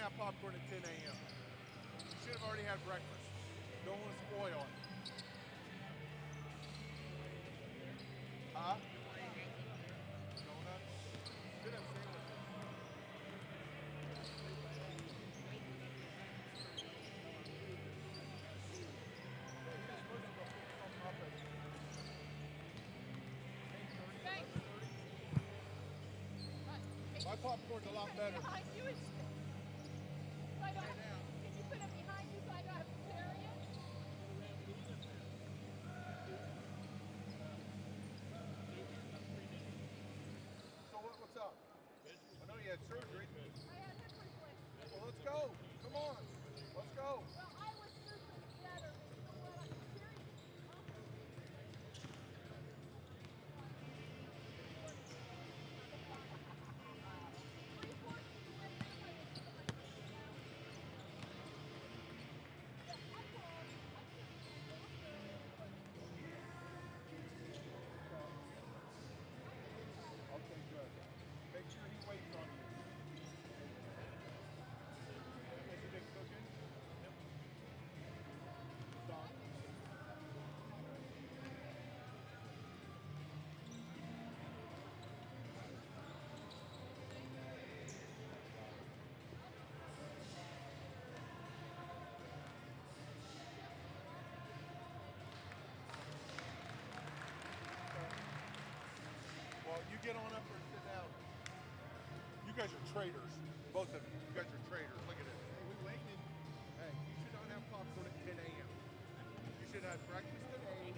have popcorn at 10 a.m. You should have already had breakfast. Don't want to spoil it. Huh? Donuts? Should have sandwiches. My popcorn's a lot better. Behind you is. So I don't have, can you put it behind you so I don't have to carry it? So what's up? I know you had surgery. I had hip replacement. Well, let's go. Come on. Let's go. Well, I was surgery better. You know what? I can carry it. Okay, good. Make sure he waits on you. Has he been cooking? Yep. Done. Well, you get on up or sit down. You guys are traitors. Both of you. You guys are traitors. Look at it. Hey, we waited. Hey, you should not have popcorn at 10 a.m. You should have breakfast at 8.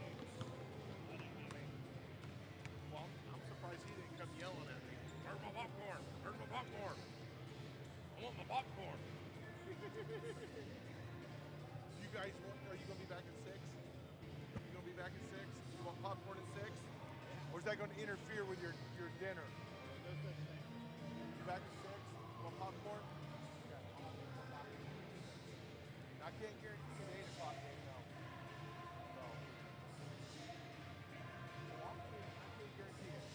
Well, I'm surprised he didn't come yelling at me. Where's my popcorn? Where's my popcorn? I want my popcorn. You guys, are you going to be back at 6? You going to be back at 6? You want popcorn at 6? Or is that going to interfere with your dinner? No such thing. You back at 6? You want popcorn? I can't guarantee an 8 o'clock game, though. So. Well, I can't guarantee it.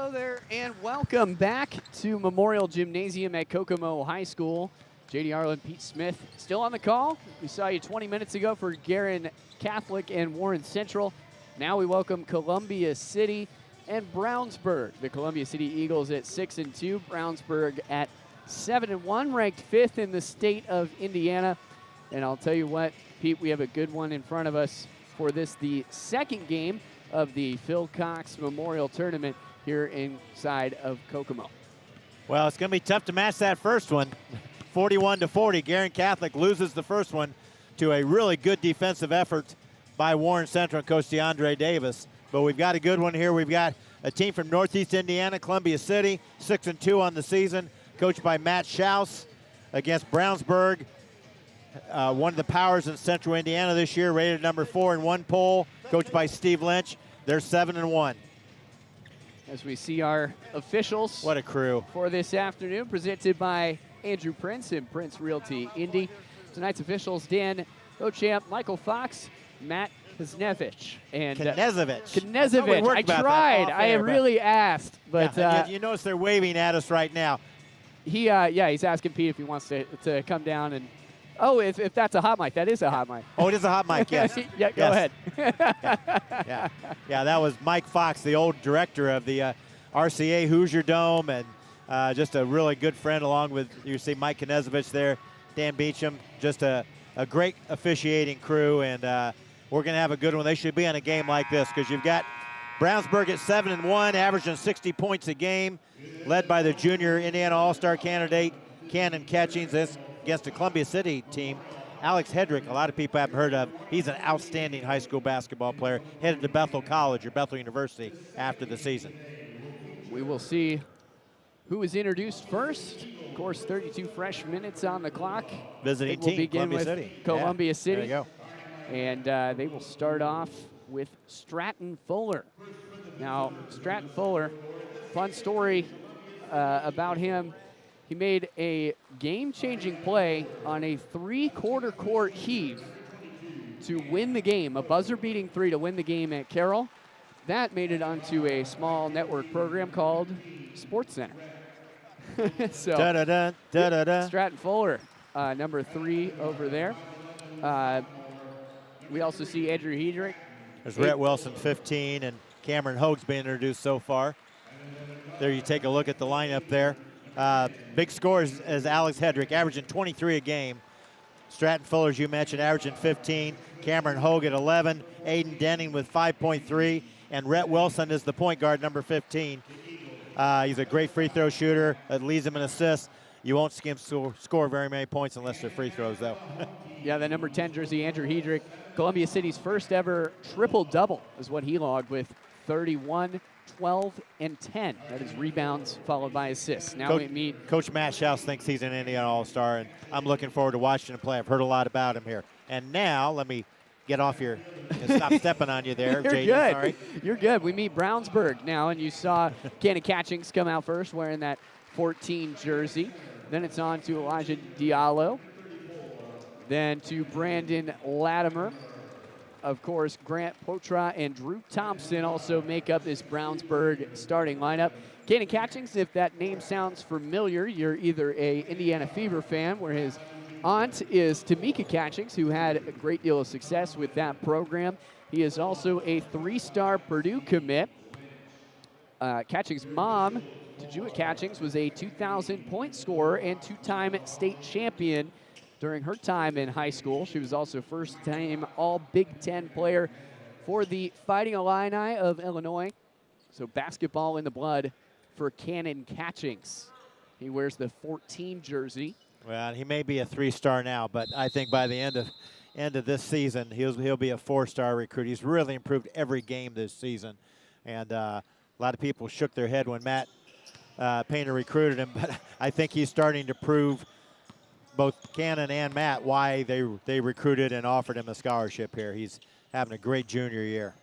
Hello there, and welcome back to Memorial Gymnasium at Kokomo High School. J.D. Arlen, Pete Smith, still on the call. We saw you 20 minutes ago for Guerin Catholic and Warren Central. Now we welcome Columbia City and Brownsburg. The Columbia City Eagles at 6-2, Brownsburg at 7-1, ranked 5th in the state of Indiana. And I'll tell you what, Pete, we have a good one in front of us for this, the second game of the Phil Cox Memorial Tournament here inside of Kokomo. Well, it's going to be tough to match that first one. 41-40, Guerin Catholic loses the first one to a really good defensive effort by Warren Central and Coach DeAndre Davis. But we've got a good one here. We've got a team from Northeast Indiana, Columbia City, 6-2 on the season, coached by Matt Schaus against Brownsburg. One of the powers in Central Indiana this year, rated number 4 in one poll, coached by Steve Lynch. They're 7-1. As we see our officials. What a crew. For this afternoon, presented by Andrew Prince and Prince Realty Indy. Tonight's officials, Dan Ochamp, Michael Fox, Matt Knezevich. And Knezevich. I tried. I really asked. But you notice they're waving at us right now. He's asking Pete if he wants to come down and. Oh, if that's a hot mic, that is a hot mic. Oh, it is a hot mic, yes. Yeah, go ahead. Yeah, that was Mike Fox, the old director of the RCA Hoosier Dome, and just a really good friend, along with, you see Mike Knezevich there, Dan Beecham, just a great officiating crew, and we're going to have a good one. They should be on a game like this, because you've got Brownsburg at 7-1, averaging 60 points a game, led by the junior Indiana All-Star candidate, Cannon Catchings. This against the Columbia City team, Alex Hedrick, a lot of people haven't heard of. He's an outstanding high school basketball player, headed to Bethel College or Bethel University after the season. We will see who is introduced first. Of course, 32 fresh minutes on the clock. Visiting team, we'll begin Columbia with City. Columbia City. There you go. And they will start off with Stratton Fuller. Now, Stratton Fuller, fun story about him. He made a game-changing play on a three-quarter court heave to win the game, a buzzer-beating three to win the game at Carroll. That made it onto a small network program called SportsCenter. So, Stratton Fuller, number 3 over there. We also see Andrew Hedrick. There's Rhett Wilson, 15, and Cameron Hogue's been introduced so far. There you take a look at the lineup there. Big scores as Alex Hedrick, averaging 23 a game. Stratton Fuller, as you mentioned, averaging 15. Cameron Hogue at 11. Aiden Denning with 5.3. And Rhett Wilson is the point guard, number 15. He's a great free throw shooter. That leads him in assists. You won't see him score very many points unless they're free throws, though. Yeah, the number 10 jersey, Andrew Hedrick. Columbia City's first ever triple-double is what he logged with 31, 12, and 10. That is rebounds followed by assists. Now we meet Coach Matt Schaus thinks he's an Indiana All-Star, and I'm looking forward to watching him play. I've heard a lot about him here. And now let me get off here and stop stepping on you there, You're JD. good. Sorry. You're good. We meet Brownsburg now, and you saw Cannon Catchings come out first wearing that 14 jersey. Then it's on to Elijah Diallo. Then to Brandon Latimer. Of course, Grant Potra and Drew Thompson also make up this Brownsburg starting lineup. Cannon Catchings, if that name sounds familiar, you're either a Indiana Fever fan, where his aunt is Tamika Catchings, who had a great deal of success with that program. He is also a 3-star Purdue commit. Catchings' mom, Tajua Catchings, was a 2,000-point scorer and 2-time state champion during her time in high school. She was also first-time All-Big Ten player for the Fighting Illini of Illinois. So basketball in the blood for Cannon Catchings. He wears the 14 jersey. Well, he may be a 3-star now, but I think by the end of this season, he'll be a 4-star recruit. He's really improved every game this season. And a lot of people shook their head when Matt Painter recruited him, but I think he's starting to prove, both Cannon and Matt, why they recruited and offered him a scholarship here. He's having a great junior year.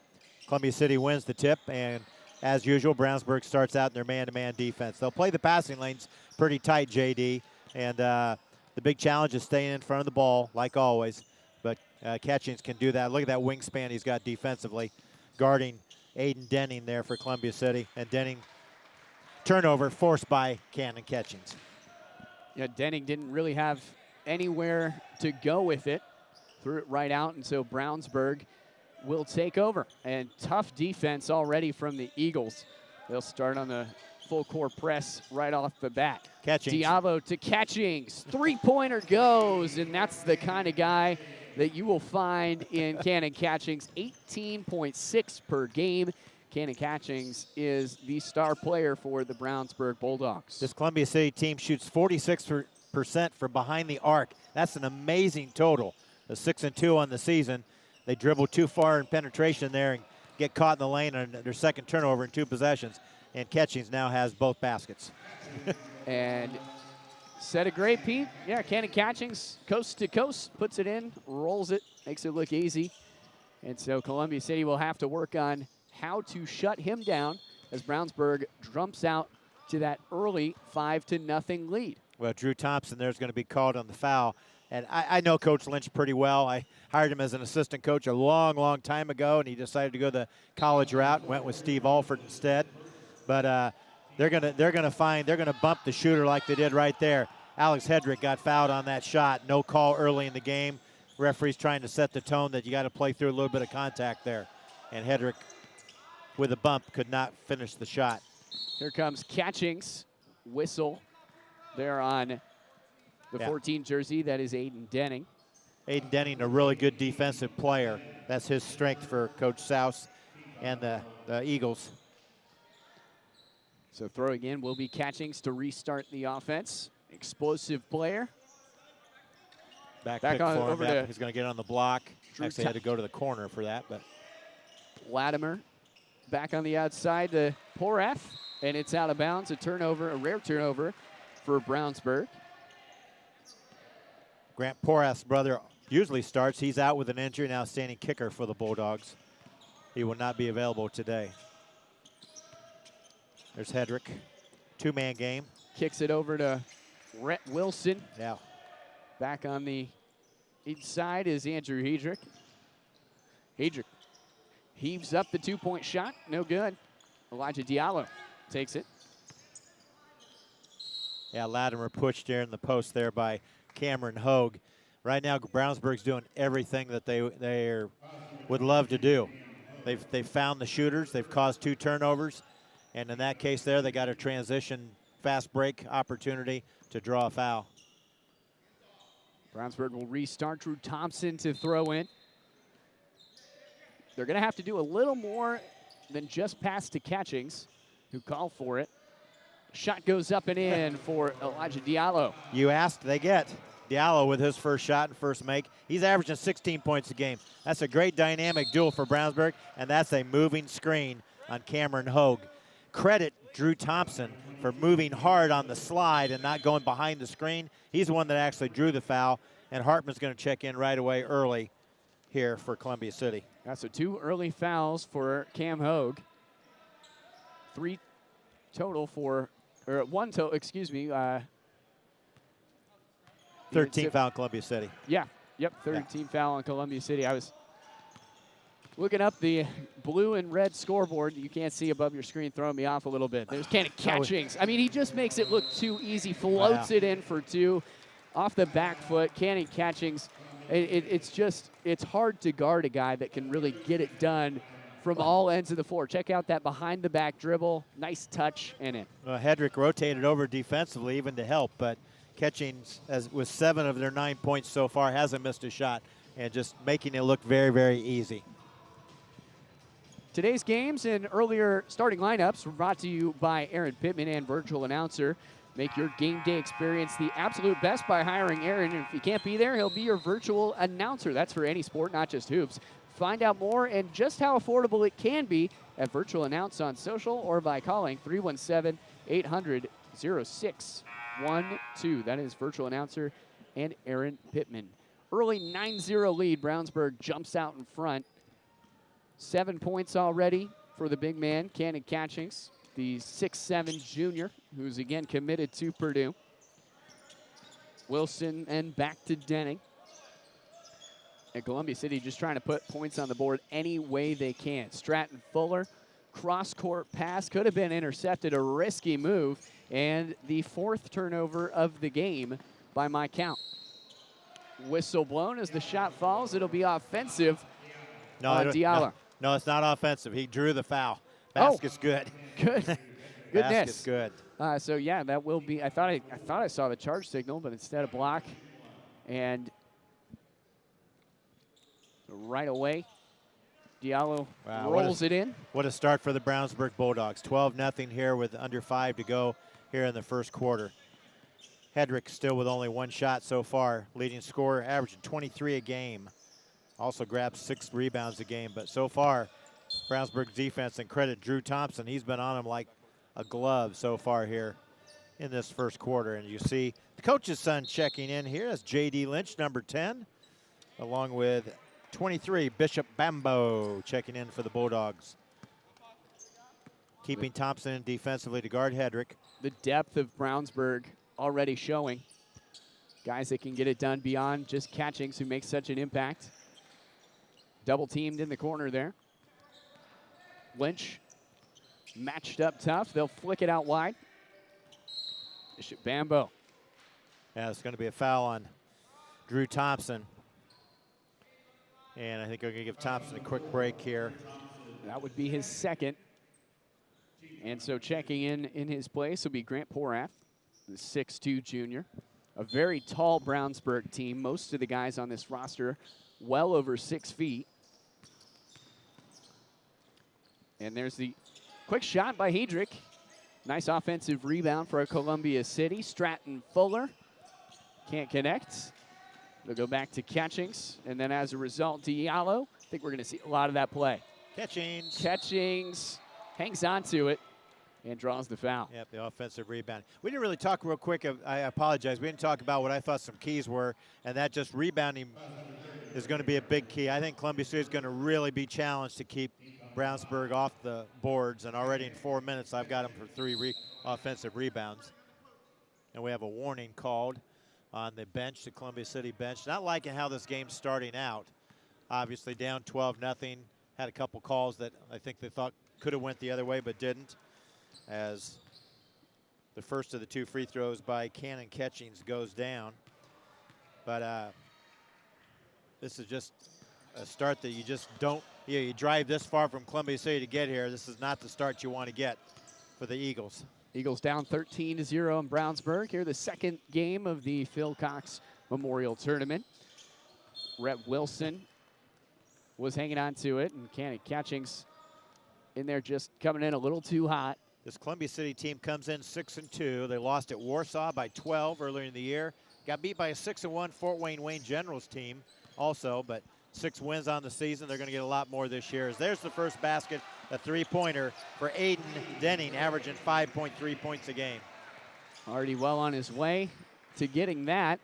Columbia City wins the tip, and as usual, Brownsburg starts out in their man-to-man defense. They'll play the passing lanes pretty tight, JD, and the big challenge is staying in front of the ball, like always. But Catchings can do that. Look at that wingspan he's got defensively, guarding Aiden Denning there for Columbia City. And Denning turnover forced by Cannon Catchings. Yeah, Denning didn't really have anywhere to go with it. Threw it right out, and so Brownsburg will take over. And tough defense already from the Eagles. They'll start on the full court press right off the bat. Catchings. Diavo to Catchings. Three-pointer goes, and that's the kind of guy that you will find in Cannon Catchings. 18.6 per game. Cannon Catchings is the star player for the Brownsburg Bulldogs. This Columbia City team shoots 46% from behind the arc. That's an amazing total. The 6-2 on the season. They dribble too far in penetration there and get caught in the lane on their second turnover in 2 possessions. And Catchings now has both baskets. And set a great Pete. Yeah, Cannon Catchings, coast to coast, puts it in, rolls it, makes it look easy. And so Columbia City will have to work on how to shut him down as Brownsburg jumps out to that early 5-0 lead. Well, Drew Thompson there's going to be called on the foul. And I know Coach Lynch pretty well. I hired him as an assistant coach a long, long time ago, and he decided to go the college route and went with Steve Alford instead. But they're gonna bump the shooter like they did right there. Alex Hedrick got fouled on that shot. No call early in the game. Referee's trying to set the tone that you got to play through a little bit of contact there. And Hedrick, with a bump, could not finish the shot. Here comes Catchings. Whistle there on the 14 jersey. That is Aiden Denning. Aiden Denning, a really good defensive player. That's his strength for Coach Souse and the Eagles. So throwing in will be Catchings to restart the offense. Explosive player. Back on over to he's going to get on the block. Drew Actually had to go to the corner for that, but Latimer back on the outside to Porath, and it's out of bounds. A turnover, a rare turnover for Brownsburg. Grant Porath's brother usually starts. He's out with an injury, now standing kicker for the Bulldogs. He will not be available today. There's Hedrick, 2-man game. Kicks it over to Rhett Wilson. Yeah. Back on the inside is Andrew Hedrick. Hedrick heaves up the 2-point shot, no good. Elijah Diallo takes it. Yeah, Latimer pushed there in the post there by Cameron Hogue. Right now, Brownsburg's doing everything that they would love to do. They've found the shooters. They've caused 2 turnovers. And in that case there, they got a transition fast break opportunity to draw a foul. Brownsburg will restart. Drew Thompson to throw in. They're going to have to do a little more than just pass to Catchings, who call for it. Shot goes up and in for Elijah Diallo. You asked, they get. Diallo with his first shot and first make. He's averaging 16 points a game. That's a great dynamic duel for Brownsburg, and that's a moving screen on Cameron Hogue. Credit Drew Thompson for moving hard on the slide and not going behind the screen. He's the one that actually drew the foul, and Hartman's going to check in right away early here for Columbia City. Yeah, so 2 early fouls for Cam Hogue. 3 total for, or 1 total, excuse me. 13 foul Columbia City. Yeah, yep, 13 foul on Columbia City. I was looking up the blue and red scoreboard. You can't see above your screen, throwing me off a little bit. There's Cannon Catchings. I mean, he just makes it look too easy. Floats it in for 2 off the back foot. Cannon Catchings. It's hard to guard a guy that can really get it done from all ends of the floor. Check out that behind the back dribble. Nice touch and in. Well, Hedrick rotated over defensively even to help, but Catchings, with 7 of their 9 points so far, hasn't missed a shot and just making it look very, very easy. Today's games and earlier starting lineups were brought to you by Aaron Pittman and virtual announcer. Make your game day experience the absolute best by hiring Aaron. And if you can't be there, he'll be your virtual announcer. That's for any sport, not just hoops. Find out more and just how affordable it can be at Virtual Announce on social or by calling 317-800-0612. That is virtual announcer and Aaron Pittman. Early 9-0 lead. Brownsburg jumps out in front. 7 points already for the big man, Cannon Catchings, the 6'7" junior, who's again committed to Purdue. Wilson and back to Denning. And Columbia City just trying to put points on the board any way they can. Stratton Fuller cross-court pass could have been intercepted, a risky move, and the 4th turnover of the game by my count. Whistle blown as the shot falls. It'll be offensive on Diallo. No, it's not offensive. He drew the foul. Basket's good. Good. Goodness. Basket's good. So yeah, that will be. I thought I saw the charge signal, but instead a block, and right away, Diallo rolls it in. What a start for the Brownsburg Bulldogs. 12-0 here with under 5 to go here in the first quarter. Hedrick still with only 1 shot so far. Leading scorer, averaging 23 a game. Also grabs 6 rebounds a game. But so far, Brownsburg's defense, and credit Drew Thompson. He's been on him like a glove so far here in this first quarter. And you see the coach's son checking in here. That's J.D. Lynch, number 10, along with 23, Bishop Bambo, checking in for the Bulldogs. Keeping Thompson in defensively to guard Hedrick. The depth of Brownsburg already showing. Guys that can get it done beyond just Catchings, who makes such an impact. Double teamed in the corner there. Lynch matched up tough. They'll flick it out wide. Bishop Bambo. Yeah, it's going to be a foul on Drew Thompson. And I think we're going to give Thompson a quick break here. That would be his 2nd. And so checking in his place will be Grant Porath, the 6'2" junior. A very tall Brownsburg team. Most of the guys on this roster well over 6 feet. And there's the quick shot by Hedrick. Nice offensive rebound for Columbia City. Stratton Fuller can't connect. They'll go back to Catchings, and then as a result, Diallo. I think we're going to see a lot of that play. Catchings hangs on to it and draws the foul. Yep, the offensive rebound. We didn't really talk real quick. I apologize. We didn't talk about what I thought some keys were, and that just rebounding is going to be a big key. I think Columbia City is going to really be challenged to keep Brownsburg off the boards, and already in 4 minutes, I've got them for 3 offensive rebounds. And we have a warning called on the bench, the Columbia City bench. Not liking how this game's starting out. Obviously down 12-0. Had a couple calls that I think they thought could have went the other way, but didn't. As the first of the 2 free throws by Cannon Catchings goes down. But this is just a start that you just don't, you drive this far from Columbia City to get here. This is not the start you want to get for the Eagles. Eagles down 13-0 in Brownsburg. Here the 2nd game of the Phil Cox Memorial Tournament. Rhett Wilson was hanging on to it, and Cannon Catchings in there just coming in a little too hot. This Columbia City team comes in 6-2. They lost at Warsaw by 12 earlier in the year. Got beat by a 6-1 Fort Wayne Generals team also, but 6 wins on the season. They're going to get a lot more this year. As there's the first basket, a 3-pointer for Aiden Denning, averaging 5.3 points a game. Already well on his way to getting that.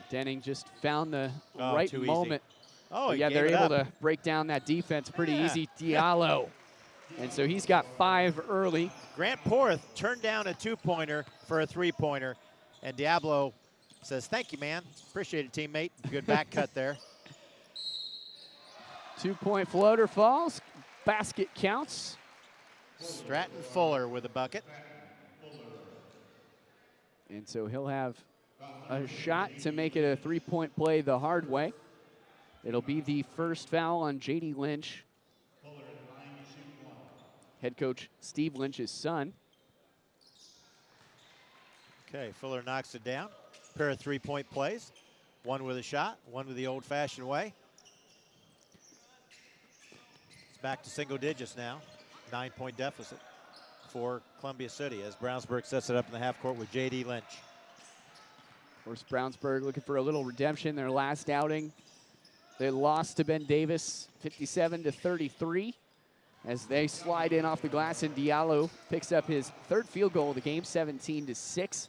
Denning just found the right moment. Oh, yeah, they're able to break down that defense pretty easy. Diallo. And so he's got 5 early. Grant Porth turned down a 2-pointer for a 3-pointer. And Diablo says, thank you, man. Appreciate it, teammate. Good back cut there. 2-point floater falls. Basket counts. Stratton Fuller with a bucket. And so he'll have a shot to make it a 3-point play the hard way. It'll be the first foul on J.D. Lynch, head coach Steve Lynch's son. Okay, Fuller knocks it down. Pair of 3-point plays. One with a shot, one with the old-fashioned way. It's back to single digits now. 9-point deficit for Columbia City as Brownsburg sets it up in the half court with J.D. Lynch. Of course, Brownsburg looking for a little redemption. Their last outing, they lost to Ben Davis 57-33 as they slide in off the glass, and Diallo picks up his 3rd field goal of the game, 17-6.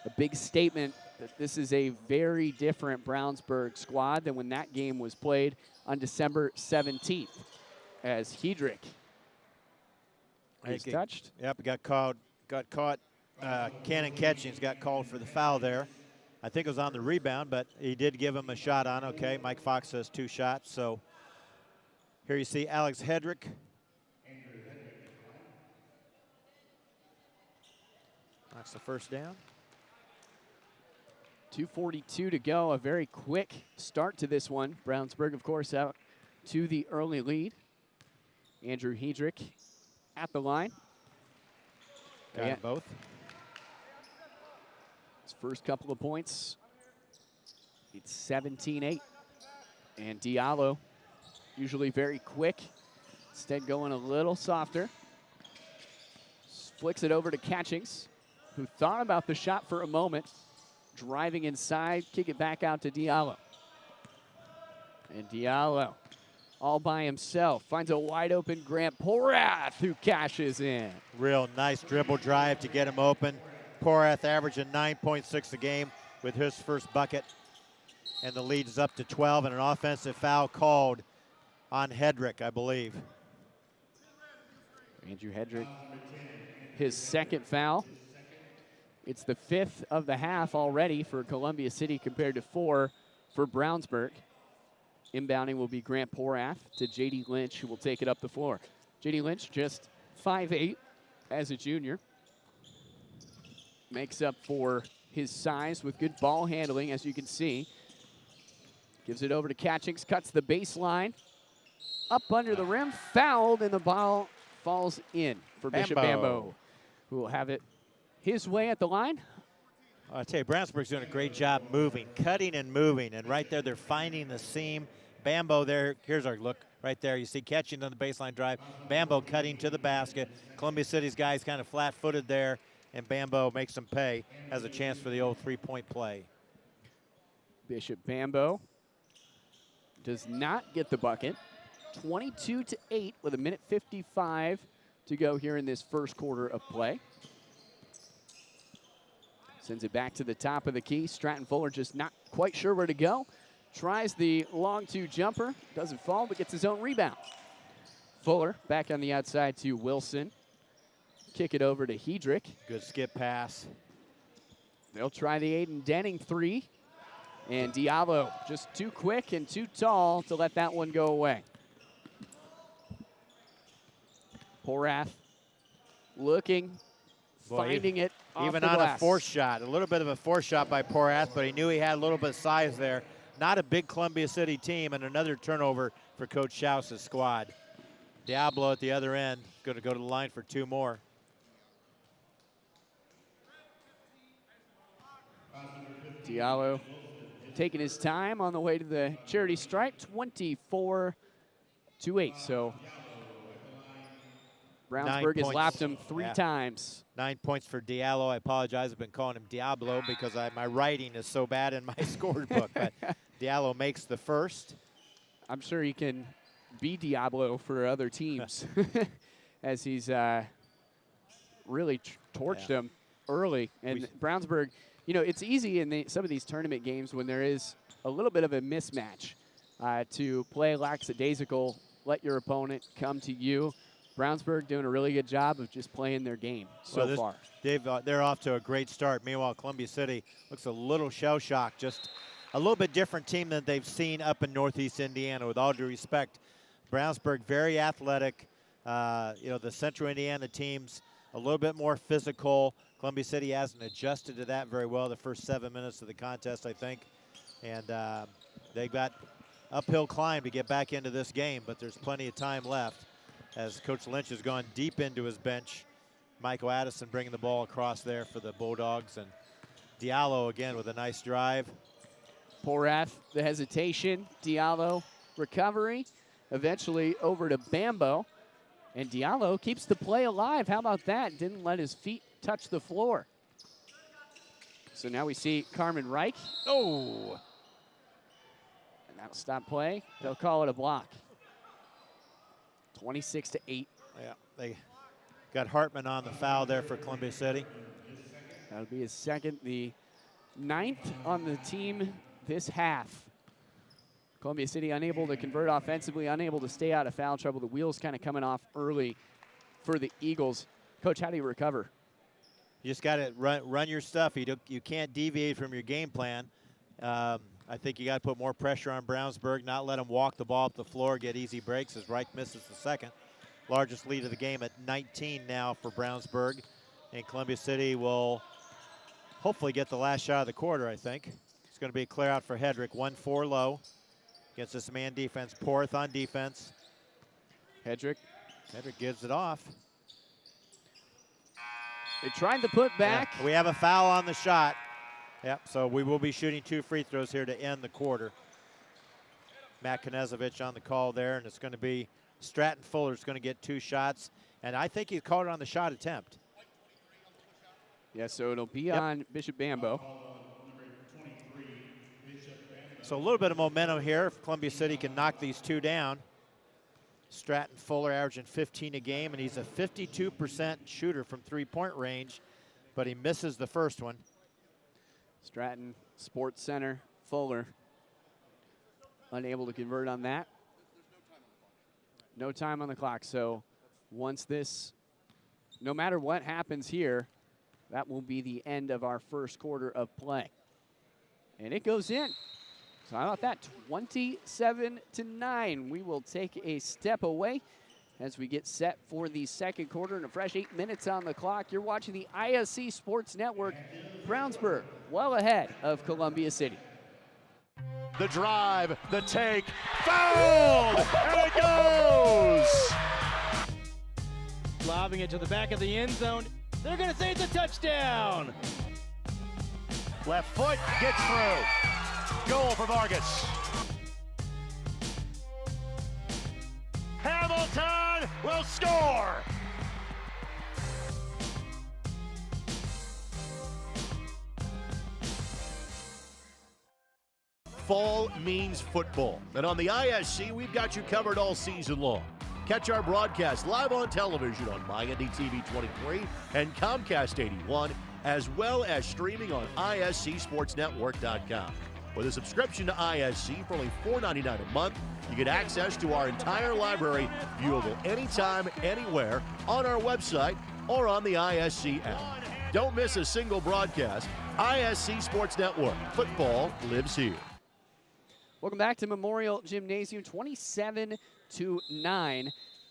A big statement that this is a very different Brownsburg squad than when that game was played on December 17th. As Hedrick is touched. Yep, got caught. Cannon Catchings got called for the foul there. I think it was on the rebound, but he did give him a shot on. Okay, Mike Fox says 2 shots. So here you see Alex Hedrick Knocks the first down. 2:42 to go. A very quick start to this one. Brownsburg, of course, out to the early lead. Andrew Hedrick at the line. Got them both. His first couple of points. It's 17-8. And Diallo, usually very quick, instead going a little softer. Flicks it over to Catchings, who thought about the shot for a moment. Driving inside, kick it back out to Diallo. And Diallo, all by himself, finds a wide open Grant Porath, who cashes in. Real nice dribble drive to get him open. Porath averaging 9.6 a game with his first bucket. And the lead is up to 12, and an offensive foul called on Hedrick, I believe. Andrew Hedrick, his second foul. It's the 5th of the half already for Columbia City compared to 4 for Brownsburg. Inbounding will be Grant Porath to J.D. Lynch, who will take it up the floor. J.D. Lynch, just 5'8" as a junior. Makes up for his size with good ball handling, as you can see. Gives it over to Catchings, cuts the baseline. Up under the rim, fouled, and the ball falls in for Bishop Bambo, who will have it his way at the line. I'll tell you, Brownsburg's doing a great job moving, cutting and moving, and right there they're finding the seam. Bambo there, here's our look right there. You see catching on the baseline drive, Bambo cutting to the basket. Columbia City's guys kind of flat-footed there, and Bambo makes them pay, has a chance for the old three-point play. Bishop Bambo does not get the bucket. 22-8 with 1:55 to go here in this first quarter of play. Sends it back to the top of the key. Stratton Fuller just not quite sure where to go. Tries the long two jumper. Doesn't fall, but gets his own rebound. Fuller back on the outside to Wilson. Kick it over to Hedrick. Good skip pass. They'll try the Aiden Denning three. And Diallo just too quick and too tall to let that one go away. Porath looking, finding it off even the on glass. a force shot. A little bit of a force shot by Porath, but he knew he had a little bit of size there. Not a big Columbia City team, and another turnover for Coach Schaus's squad. Diablo at the other end, going to go to the line for 2 more. Diallo taking his time on the way to the charity stripe, 24-8. So Brownsburg has lapped him 3 times. 9 points for Diallo. I apologize. I've been calling him Diablo because my writing is so bad in my scorebook. But Diallo makes the first. I'm sure he can be Diablo for other teams as he's really torched them early. And Brownsburg, you know, it's easy in some of these tournament games when there is a little bit of a mismatch to play lackadaisical, let your opponent come to you. Brownsburg doing a really good job of just playing their game so far. They're off to a great start. Meanwhile, Columbia City looks a little shell-shocked, just a little bit different team than they've seen up in Northeast Indiana, with all due respect. Brownsburg, very athletic. You know, the Central Indiana team's a little bit more physical. Columbia City hasn't adjusted to that very well the first 7 minutes of the contest, I think. And they've got uphill climb to get back into this game, but there's plenty of time left as Coach Lynch has gone deep into his bench. Michael Addison bringing the ball across there for the Bulldogs, and Diallo again with a nice drive. Porath, the hesitation. Diallo, recovery. Eventually over to Bambo. And Diallo keeps the play alive. How about that? Didn't let his feet touch the floor. So now we see Carmen Reich. Oh! And that'll stop play. They'll call it a block. 26-8. Yeah, they got Hartman on the foul there for Columbia City. That'll be his second, the 9th on the team this half. Columbia City unable to convert offensively, unable to stay out of foul trouble. The wheels kind of coming off early for the Eagles. Coach, how do you recover? You just got to run your stuff. You can't deviate from your game plan. I think you got to put more pressure on Brownsburg, not let them walk the ball up the floor, get easy breaks as Reich misses the second. Largest lead of the game at 19 now for Brownsburg. And Columbia City will hopefully get the last shot of the quarter, I think. It's going to be a clear out for Hedrick. 1-4 low against this man defense. Porth on defense. Hedrick gives it off. They tried to put back. Yeah, we have a foul on the shot. Yep, so we will be shooting 2 free throws here to end the quarter. Matt Knezovich on the call there, and it's going to be Stratton Fuller's going to get 2 shots, and I think he called it on the shot attempt. Yeah, so it'll be on Bishop Bambo. So a little bit of momentum here if Columbia City can knock these 2 down. Stratton Fuller averaging 15 a game, and he's a 52% shooter from 3-point range, but he misses the first one. Stratton Sports Center, Fuller unable to convert on that. No time on the clock, so once this, no matter what happens here, that will be the end of our first quarter of play. And it goes in. So how about that, 27-9. We will take a step away as we get set for the second quarter and a fresh 8 minutes on the clock. You're watching the ISC Sports Network. Brownsburg well ahead of Columbia City. The drive, the take, fouled, and it goes! Lobbing it to the back of the end zone. They're gonna say it's a touchdown! Left foot gets through. Goal for Vargas. Hamilton will score! Fall means football, and on the ISC, we've got you covered all season long. Catch our broadcast live on television on MyNDTV 23 and Comcast 81, as well as streaming on ISCSportsNetwork.com. With a subscription to ISC for only $4.99 a month, you get access to our entire library, viewable anytime, anywhere, on our website or on the ISC app. Don't miss a single broadcast. ISC Sports Network. Football lives here. Welcome back to Memorial Gymnasium, 27-9.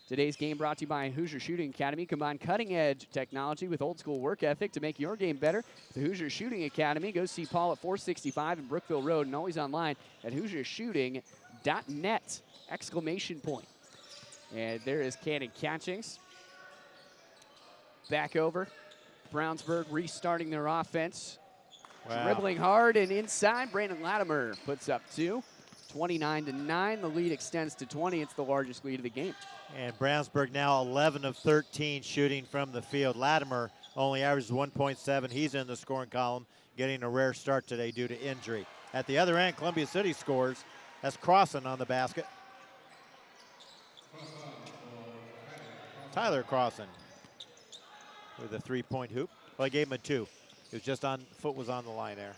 Today's game brought to you by Hoosier Shooting Academy. Combine cutting-edge technology with old-school work ethic to make your game better. The Hoosier Shooting Academy. Go see Paul at 465 in Brookville Road and always online at HoosierShooting.net! Exclamation point. And there is Cannon Catchings. Back over. Brownsburg restarting their offense. Wow. Dribbling hard and inside. Brandon Latimer puts up 2. 29-9. The lead extends to 20. It's the largest lead of the game. And Brownsburg now 11 of 13 shooting from the field. Latimer only averages 1.7. He's in the scoring column, getting a rare start today due to injury. At the other end, Columbia City scores. That's Crossan on the basket. Tyler Crossan with a 3-point hoop. Well, I gave him a 2. It was just on, foot was on the line there.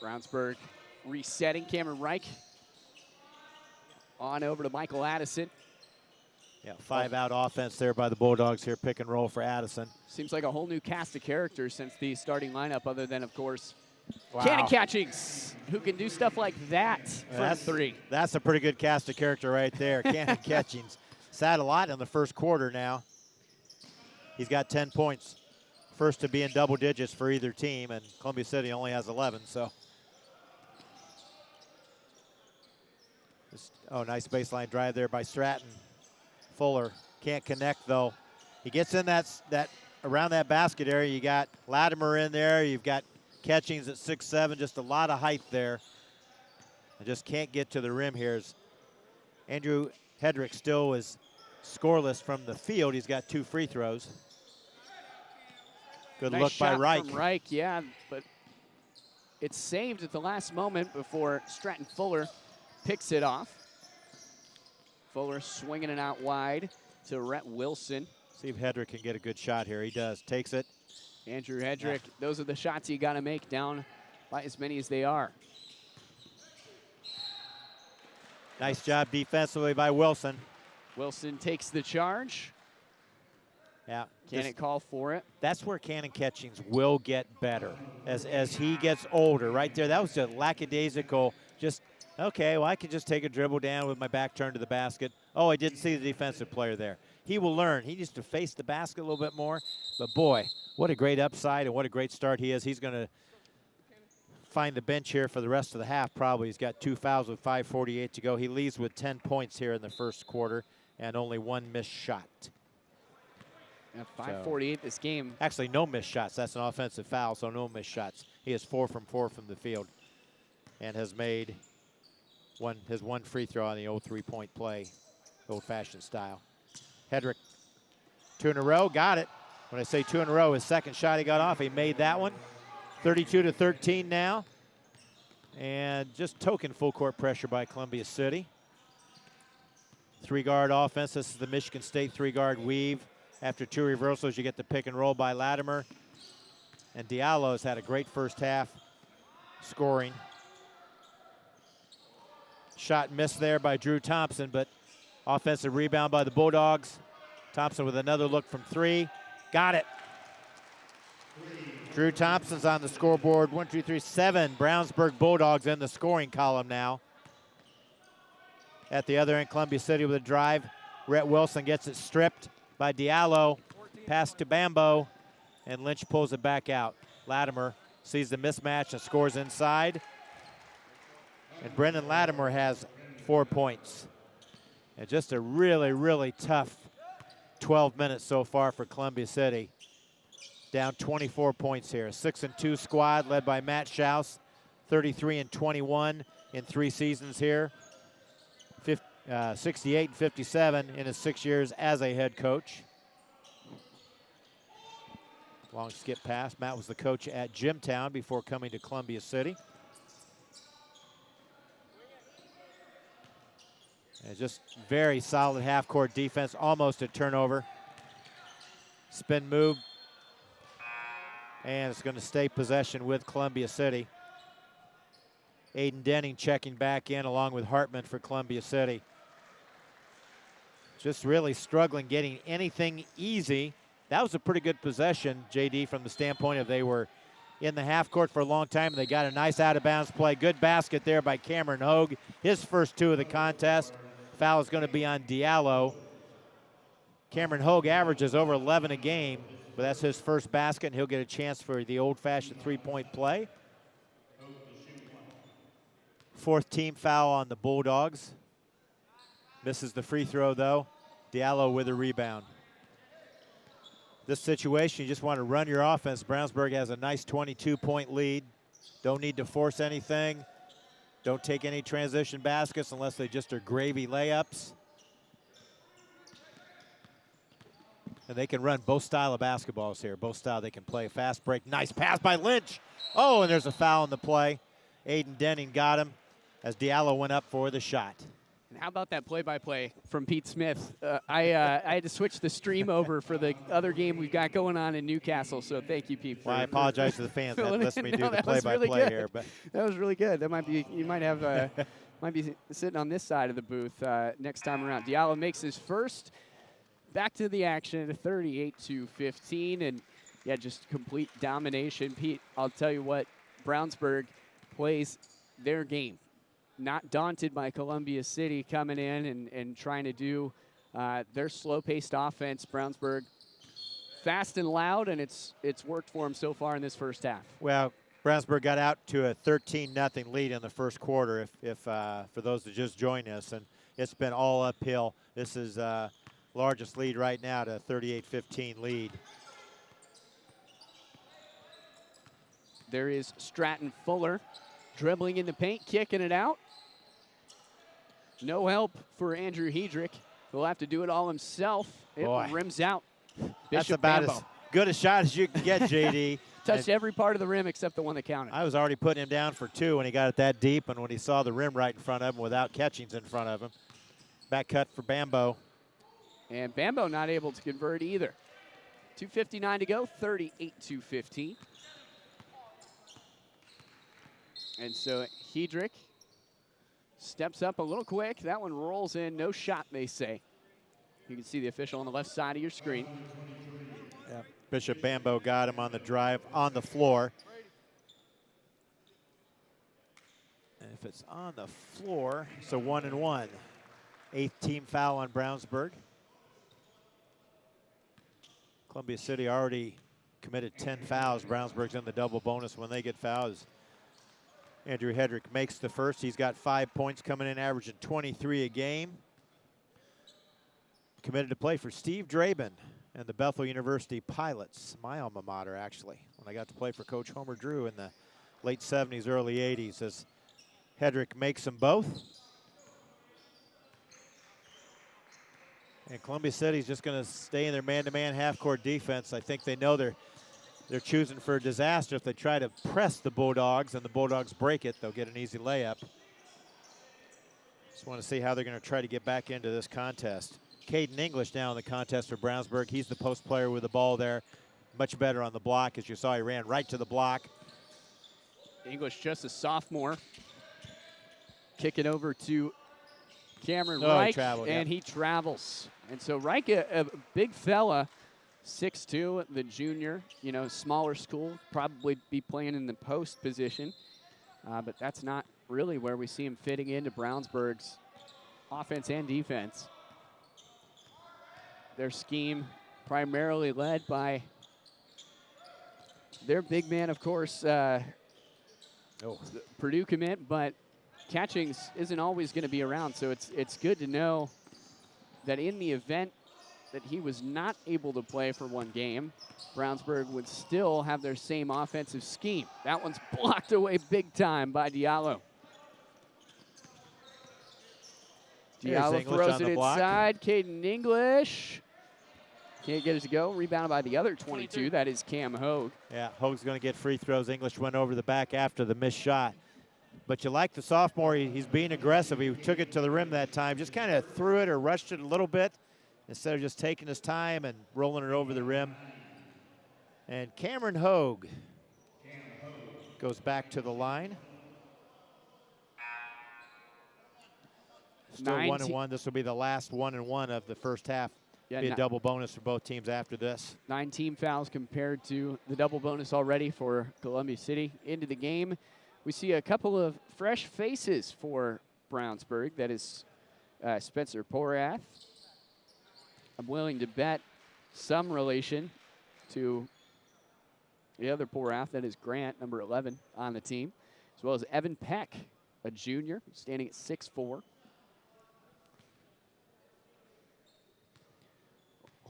Brownsburg resetting. Cameron Reich on over to Michael Addison. Yeah, 5-out offense there by the Bulldogs here. Pick and roll for Addison. Seems like a whole new cast of characters since the starting lineup, other than, of course, Wow. Cannon Catchings, who can do stuff like that from 3. That's a pretty good cast of character right there. Cannon Catchings sat a lot in the first quarter now. He's got 10 points. First to be in double digits for either team, and Columbia City only has 11, so. Oh, nice baseline drive there by Stratton. Fuller can't connect, though. He gets in that around that basket area. You got Latimer in there. You've got Catchings at 6'7", just a lot of height there. I just can't get to the rim here. Andrew Hedrick still is scoreless from the field. He's got 2 free throws. Good Nice look by shot Reich. from Reich, yeah, but it's saved at the last moment before Stratton Fuller picks it off. Fuller swinging it out wide to Rhett Wilson. See if Hedrick can get a good shot here. He does. Takes it. Andrew Hedrick, those are the shots you got to make down by as many as they are. Nice job defensively by Wilson. Wilson takes the charge. Yeah. Can it call for it? That's where Cannon Catchings will get better as he gets older right there. That was just lackadaisical, just Okay, well, I can just take a dribble down with my back turned to the basket. Oh, I didn't see the defensive player there. He will learn. He needs to face the basket a little bit more. But, boy, what a great upside and what a great start he is. He's going to find the bench here for the rest of the half probably. He's got 2 fouls with 5:48 to go. He leads with 10 points here in the first quarter and only 1 missed shot. At 5:48 this game. Actually, no missed shots. That's an offensive foul, so no missed shots. He is 4 from 4 from the field and has made his one free throw on the old 3-point play, old-fashioned style. Hedrick, 2 in a row, got it. When I say 2 in a row, his second shot he got off, he made that one. 32-13 now. And just token full court pressure by Columbia City. 3-guard offense. This is the Michigan State 3-guard weave. After 2 reversals, you get the pick and roll by Latimer. And Diallo has had a great first half scoring. Shot missed there by Drew Thompson, but offensive rebound by the Bulldogs. Thompson with another look from 3. Got it. Drew Thompson's on the scoreboard. 1, 2, 3, 7. Brownsburg Bulldogs in the scoring column now. At the other end, Columbia City with a drive. Rhett Wilson gets it stripped by Diallo. Pass to Bambo, and Lynch pulls it back out. Latimer sees the mismatch and scores inside. And Brendan Latimer has 4 points. And just a really, really tough 12 minutes so far for Columbia City. Down 24 points here. 6-2 squad led by Matt Schaus. 33-21 in 3 seasons here. 68-57 in his 6 years as a head coach. Long skip pass. Matt was the coach at Jimtown before coming to Columbia City. And just very solid half-court defense, almost a turnover. Spin move. And it's going to stay possession with Columbia City. Aiden Denning checking back in along with Hartman for Columbia City. Just really struggling getting anything easy. That was a pretty good possession, JD, from the standpoint of they were in the half court for a long time and they got a nice out of bounds play. Good basket there by Cameron Hogue. His first 2 of the contest. Foul is going to be on Diallo. Cameron Hogue averages over 11 a game, but that's his first basket and he'll get a chance for the old-fashioned 3-point play. 4th team foul on the Bulldogs. Misses the free throw though. Diallo with a rebound. This situation, you just want to run your offense. Brownsburg has a nice 22-point lead. Don't need to force anything. Don't take any transition baskets unless they just are gravy layups. And they can run both style of basketballs here. Both style they can play. Fast break. Nice pass by Lynch. Oh, and there's a foul in the play. Aiden Denning got him as Diallo went up for the shot. And how about that play-by-play from Pete Smith? I had to switch the stream over for the other game we've got going on in Newcastle, so thank you, Pete. Well, I apologize to the fans that lets me do the play-by-play here. But that was really good. That might be, you might have, might be sitting on this side of the booth next time around. Diallo makes his first. Back to the action at 38-15, and yeah, just complete domination. Pete, I'll tell you what, Brownsburg plays their game. Not daunted by Columbia City coming in and trying to do their slow-paced offense. Brownsburg fast and loud, and it's worked for them so far in this first half. Well, Brownsburg got out to a 13-0 lead in the first quarter, if for those that just joined us, and it's been all uphill. This is largest lead right now to a 38-15 lead. There is Stratton Fuller dribbling in the paint, kicking it out. No help for Andrew Hedrick. He'll have to do it all himself. It rims out. That's about as good a shot as you can get, JD. Touched every part of the rim except the one that counted. I was already putting him down for 2 when he got it that deep, and when he saw the rim right in front of him without catchings in front of him. Back cut for Bambo. And Bambo not able to convert either. 2:59 to go, 38-15. And so Hedrick steps up a little quick. That one rolls in. No shot, they say. You can see the official on the left side of your screen. Yeah. Bishop Bambo got him on the drive on the floor. And if it's on the floor. So 1 and 1. 8th team foul on Brownsburg. Columbia City already committed 10 fouls. Brownsburg's in the double bonus when they get fouls. Andrew Hedrick makes the first. He's got 5 points coming in, averaging 23 a game. Committed to play for Steve Draben and the Bethel University Pilots, my alma mater, actually, when I got to play for Coach Homer Drew in the late 70s, early 80s, as Hedrick makes them both. And Columbia City's just going to stay in their man-to-man half-court defense. I think they know they're choosing for a disaster. If they try to press the Bulldogs and the Bulldogs break it, they'll get an easy layup. Just want to see how they're going to try to get back into this contest. Caden English now in the contest for Brownsburg. He's the post player with the ball there. Much better on the block. As you saw, he ran right to the block. English just a sophomore. Kick it over to Cameron Reich, and he travels. And so Reich, a big fella, 6'2", the junior, you know, smaller school, probably be playing in the post position. But that's not really where we see him fitting into Brownsburg's offense and defense. Their scheme primarily led by their big man, of course, Purdue commit, but Catchings isn't always going to be around, so it's good to know that in the event that he was not able to play for one game, Brownsburg would still have their same offensive scheme. That one's blocked away big time by Diallo. Diallo throws it inside. Caden English can't get it to go. Rebounded by the other 22. That is Cam Hogue. Yeah, Hogue's going to get free throws. English went over the back after the missed shot. But you like the sophomore. He's being aggressive. He took it to the rim that time. Just kind of threw it or rushed it a little bit instead of just taking his time and rolling it over the rim. And Cameron Hogue goes back to the line. Still 1-1. This will be the last 1-1 of the first half. Yeah, be a double bonus for both teams after this. 9 team fouls compared to the double bonus already for Columbia City. Into the game, we see a couple of fresh faces for Brownsburg. That is Spencer Porath. I'm willing to bet some relation to the other Porath, that is Grant, number 11 on the team, as well as Evan Peck, a junior, standing at 6'4".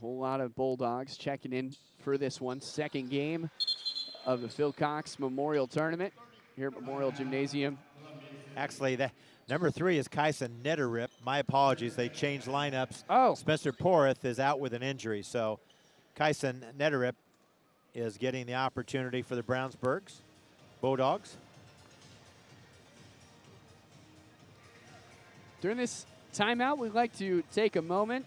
Whole lot of Bulldogs checking in for this one. Second game of the Phil Cox Memorial Tournament here at Memorial Gymnasium. Actually, that number 3 is Kyson Netterrip. My apologies, they changed lineups. Oh. Spencer Porath is out with an injury, so Kyson Netterrip is getting the opportunity for the Brownsburgs Bulldogs. During this timeout, we'd like to take a moment,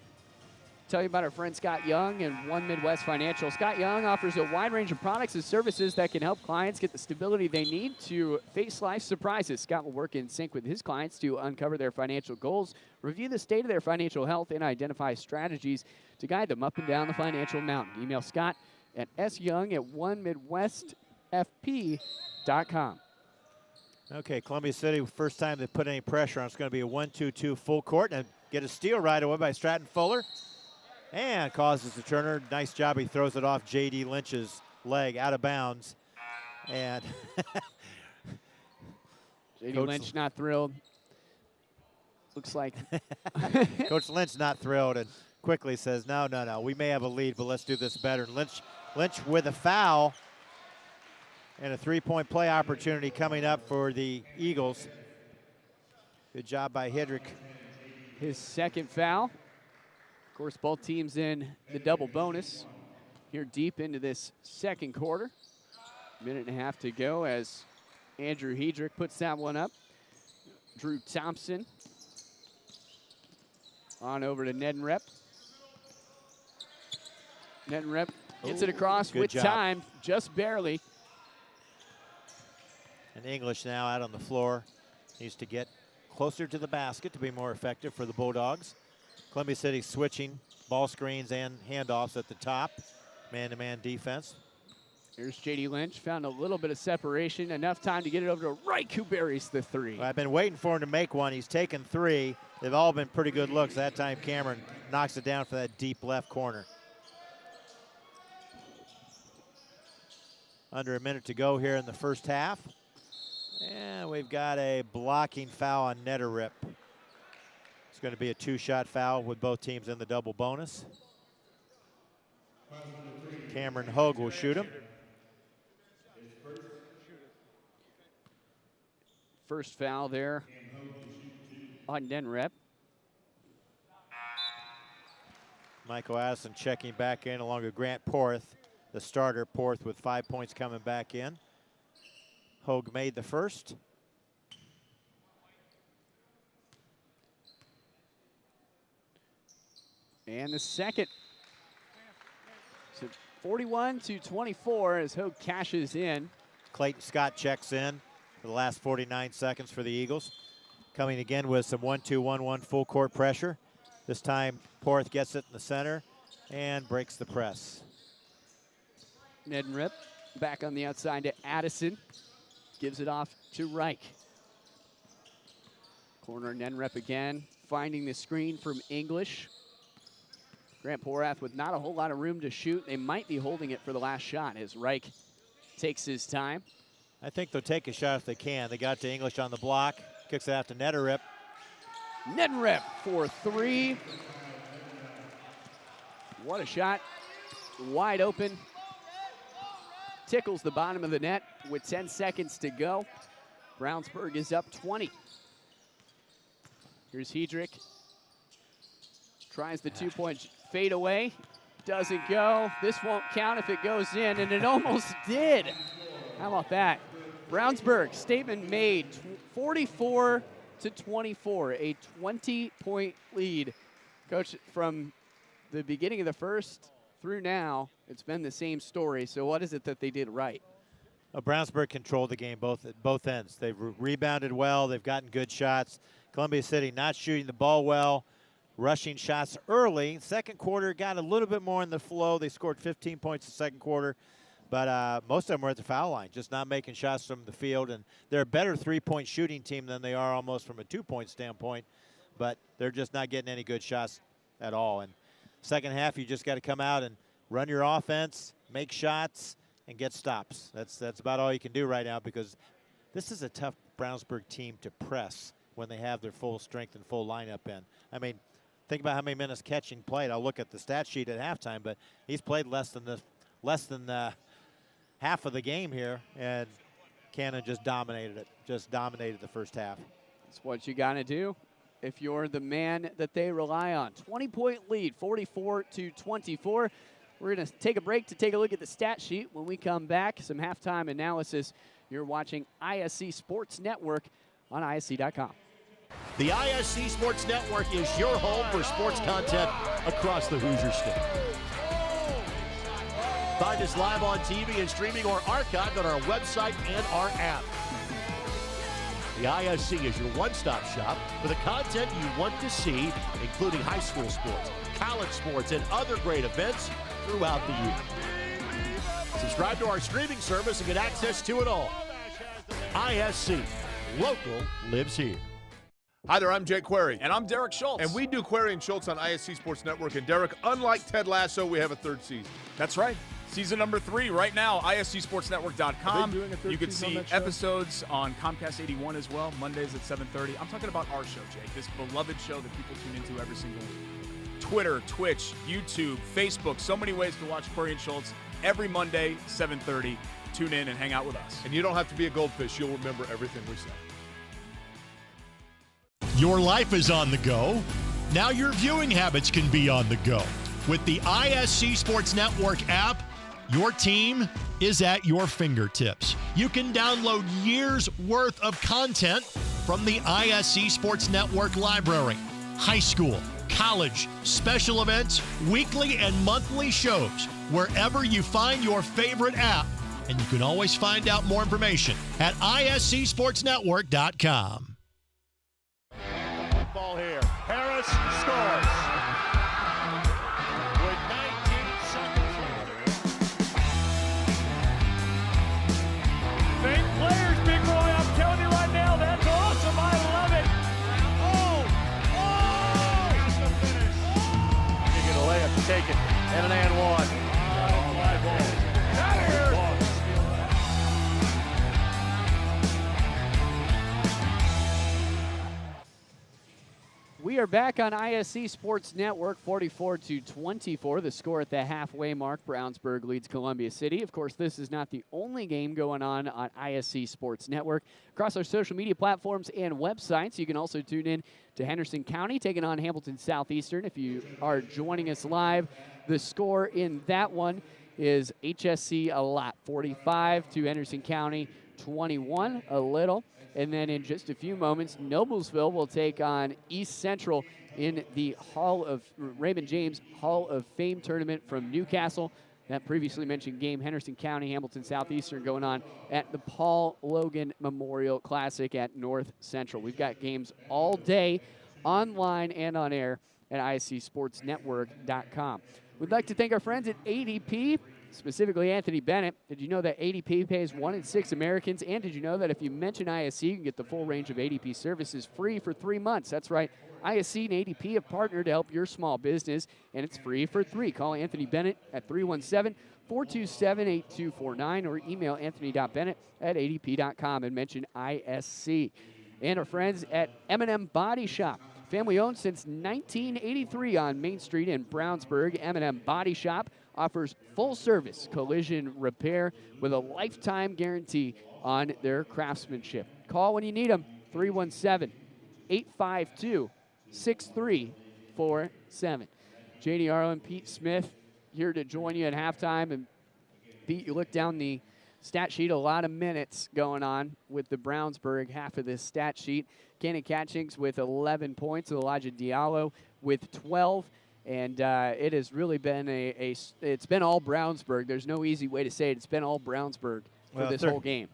tell you about our friend Scott Young and One Midwest Financial. Scott Young offers a wide range of products and services that can help clients get the stability they need to face life surprises. Scott will work in sync with his clients to uncover their financial goals, review the state of their financial health, and identify strategies to guide them up and down the financial mountain. Email Scott at syoung@onemidwestfp.com. Okay, Columbia City, first time they put any pressure on. It's going to be a 1-2-2 full court, and get a steal right away by Stratton Fuller. And causes the turner. Nice job. He throws it off J.D. Lynch's leg out of bounds. And J.D. Lynch not thrilled. Looks like. Coach Lynch not thrilled and quickly says, no, we may have a lead, but let's do this better. Lynch with a foul and a three-point play opportunity coming up for the Eagles. Good job by Hedrick. His second foul. Of course, both teams in the double bonus here deep into this second quarter. Minute and a half to go as Andrew Hedrick puts that one up. Drew Thompson on over to Neddenrep. Neddenrep gets it across with time, just barely. And English now out on the floor. Needs to get closer to the basket to be more effective for the Bulldogs. Columbia City switching ball screens and handoffs at the top. Man-to-man defense. Here's J.D. Lynch, found a little bit of separation, enough time to get it over to Reich, who buries the three. Well, I've been waiting for him to make one. He's taken 3. They've all been pretty good looks. That time Cameron knocks it down for that deep left corner. Under a minute to go here in the first half. And we've got a blocking foul on Netterrip. It's going to be a 2-shot foul with both teams in the double bonus. Cameron Hogue will shoot him. First foul there on Netterrip. Michael Addison checking back in along with Grant Porth, the starter. Porth with 5 points coming back in. Hogue made the first. And the second. So 41-24 as Hogue cashes in. Clayton Scott checks in for the last 49 seconds for the Eagles. Coming again with some 1-2-1-1 full court pressure. This time Porth gets it in the center and breaks the press. Netterrip back on the outside to Addison. Gives it off to Reich. Corner Netterrip again, finding the screen from English. Grant Porath with not a whole lot of room to shoot. They might be holding it for the last shot as Reich takes his time. I think they'll take a shot if they can. They got to English on the block. Kicks it out to Netterrip. Netterrip for 3. What a shot. Wide open. Tickles the bottom of the net with 10 seconds to go. Brownsburg is up 20. Here's Hedrick. Tries the 2-point fade away. Doesn't go. This won't count if it goes in, and it almost did. How about that? Brownsburg, statement made, 44-24, a 20-point lead. Coach, from the beginning of the first through now, it's been the same story. So what is it that they did right? Brownsburg controlled the game at both ends. They've rebounded well. They've gotten good shots. Columbia City not shooting the ball well, rushing shots early. Second quarter got a little bit more in the flow. They scored 15 points in the second quarter, but most of them were at the foul line, just not making shots from the field. And they're a better 3-point shooting team than they are almost from a 2-point standpoint, but they're just not getting any good shots at all. And second half, you just got to come out and run your offense, make shots, and get stops. That's about all you can do right now, because this is a tough Brownsburg team to press when they have their full strength and full lineup in. I mean, think about how many minutes Catching played. I'll look at the stat sheet at halftime, but he's played less than half of the game here, and Cannon just dominated it. Just dominated the first half. That's what you got to do if you're the man that they rely on. 20-point lead, 44-24. We're going to take a break to take a look at the stat sheet. When we come back, some halftime analysis. You're watching ISC Sports Network on ISC.com. The ISC Sports Network is your home for sports content across the Hoosier State. Find us live on TV and streaming or archived on our website and our app. The ISC is your one-stop shop for the content you want to see, including high school sports, college sports, and other great events throughout the year. Subscribe to our streaming service and get access to it all. ISC, local lives here. Hi there, I'm Jake Query. And I'm Derek Schultz. And we do Query and Schultz on ISC Sports Network. And Derek, unlike Ted Lasso, we have a third season. That's right. Season number 3 right now, ISCSportsNetwork.com. You can see episodes on Comcast 81 as well, Mondays at 7:30. I'm talking about our show, Jake, this beloved show that people tune into every single week. Twitter, Twitch, YouTube, Facebook, so many ways to watch Query and Schultz every Monday, 7:30. Tune in and hang out with us. And you don't have to be a goldfish. You'll remember everything we say. Your life is on the go. Now your viewing habits can be on the go. With the ISC Sports Network app, your team is at your fingertips. You can download years' worth of content from the ISC Sports Network library. High school, college, special events, weekly and monthly shows, wherever you find your favorite app. And you can always find out more information at ISCSportsNetwork.com. Ball here. Harris scores. With 19 seconds taken. And an and one. We are back on ISC Sports Network, 44-24. The score at the halfway mark. Brownsburg leads Columbia City. Of course, this is not the only game going on ISC Sports Network. Across our social media platforms and websites, you can also tune in to Henderson County taking on Hamilton Southeastern. If you are joining us live, the score in that one is HSC a lot, 45 to Henderson County 21 a little. And then in just a few moments, Noblesville will take on East Central in the Raymond James Hall of Fame tournament from Newcastle. That previously mentioned game, Henderson County, Hamilton Southeastern, going on at the Paul Logan Memorial Classic at North Central. We've got games all day online and on air at ISCSportsNetwork.com. We'd like to thank our friends at ADP, specifically Anthony Bennett. Did you know that ADP pays 1 in 6 Americans? And did you know that if you mention ISC, you can get the full range of ADP services free for 3 months? That's right. ISC and ADP have partnered to help your small business, and it's free for 3. Call Anthony Bennett at 317-427-8249 or email anthony.bennett@adp.com and mention ISC. And our friends at M&M Body Shop. Family owned since 1983 on Main Street in Brownsburg. M&M Body Shop offers full-service collision repair with a lifetime guarantee on their craftsmanship. Call when you need them, 317-852-6347. J.D. Arlen, Pete Smith here to join you at halftime. And Pete, you look down the stat sheet, a lot of minutes going on with the Brownsburg half of this stat sheet. Cannon Catchings with 11 points, Elijah Diallo with 12. And it has really been it's been all Brownsburg. There's no easy way to say it. It's been all Brownsburg for this whole game.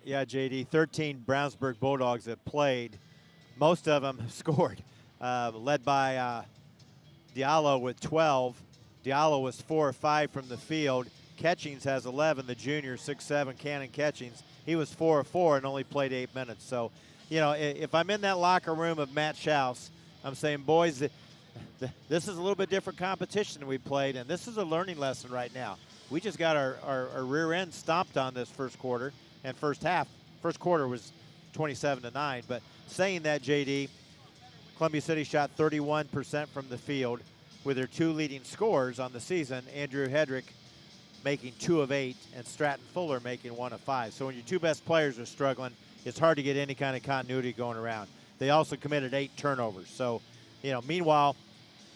Yeah, JD, 13 Brownsburg Bulldogs that played. Most of them scored, led by Diallo with 12. Diallo was 4 or 5 from the field. Catchings has 11, the junior, 6'7", Cannon Catchings. He was 4 or 4 and only played 8 minutes. So, you know, if I'm in that locker room of Matt Schaus, I'm saying, boys, this is a little bit different competition than we played, and this is a learning lesson right now. We just got our rear end stomped on this first quarter and first half. First quarter was 27-9. But saying that, JD, Columbia City shot 31% from the field with their 2 leading scorers on the season, Andrew Hedrick making 2 of 8 and Stratton Fuller making 1 of 5. So when your 2 best players are struggling, it's hard to get any kind of continuity going around. They also committed 8 turnovers. So, you know, meanwhile,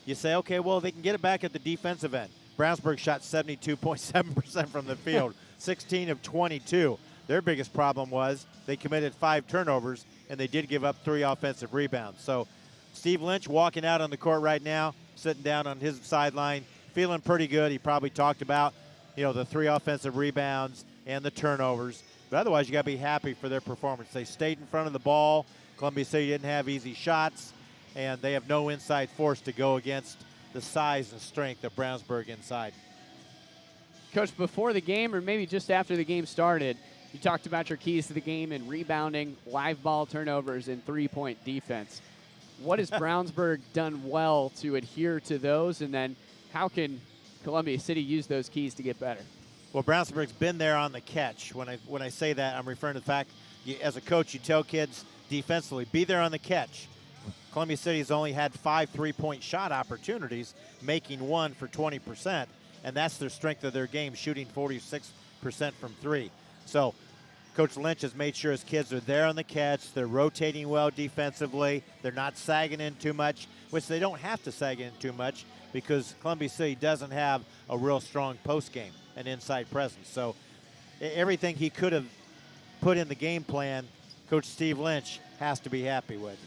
you say, okay, well, they can get it back at the defensive end. Brownsburg shot 72.7% from the field, 16 of 22. Their biggest problem was they committed 5 turnovers, and they did give up 3 offensive rebounds. So Steve Lynch walking out on the court right now, sitting down on his sideline, feeling pretty good. He probably talked about, you know, the 3 offensive rebounds and the turnovers. But otherwise, you got to be happy for their performance. They stayed in front of the ball. Columbia City didn't have easy shots, and they have no inside force to go against the size and strength of Brownsburg inside. Coach, before the game, or maybe just after the game started, you talked about your keys to the game in rebounding, live ball turnovers, and three-point defense. What has Brownsburg done well to adhere to those, and then how can Columbia City use those keys to get better? Well, Brownsburg's been there on the catch. When I say that, I'm referring to the fact, as a coach, you tell kids defensively, be there on the catch. Columbia City's only had 5 3-point shot opportunities, making 1 for 20%, and that's their strength of their game, shooting 46% from 3. So Coach Lynch has made sure his kids are there on the catch. They're rotating well defensively. They're not sagging in too much, which they don't have to sag in too much because Columbia City doesn't have a real strong post game and inside presence. So everything he could have put in the game plan, Coach Steve Lynch has to be happy with.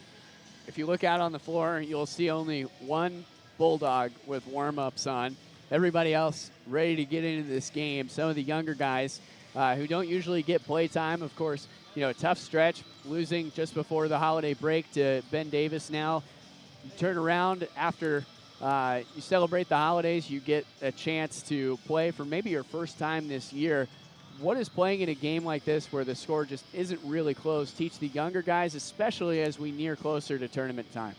If you look out on the floor, you'll see only one Bulldog with warm-ups on. Everybody else ready to get into this game. Some of the younger guys who don't usually get play time, of course, you know, tough stretch, losing just before the holiday break to Ben Davis now. You turn around after you celebrate the holidays, you get a chance to play for maybe your first time this year. What is playing in a game like this where the score just isn't really close teach the younger guys, especially as we near closer to tournament time?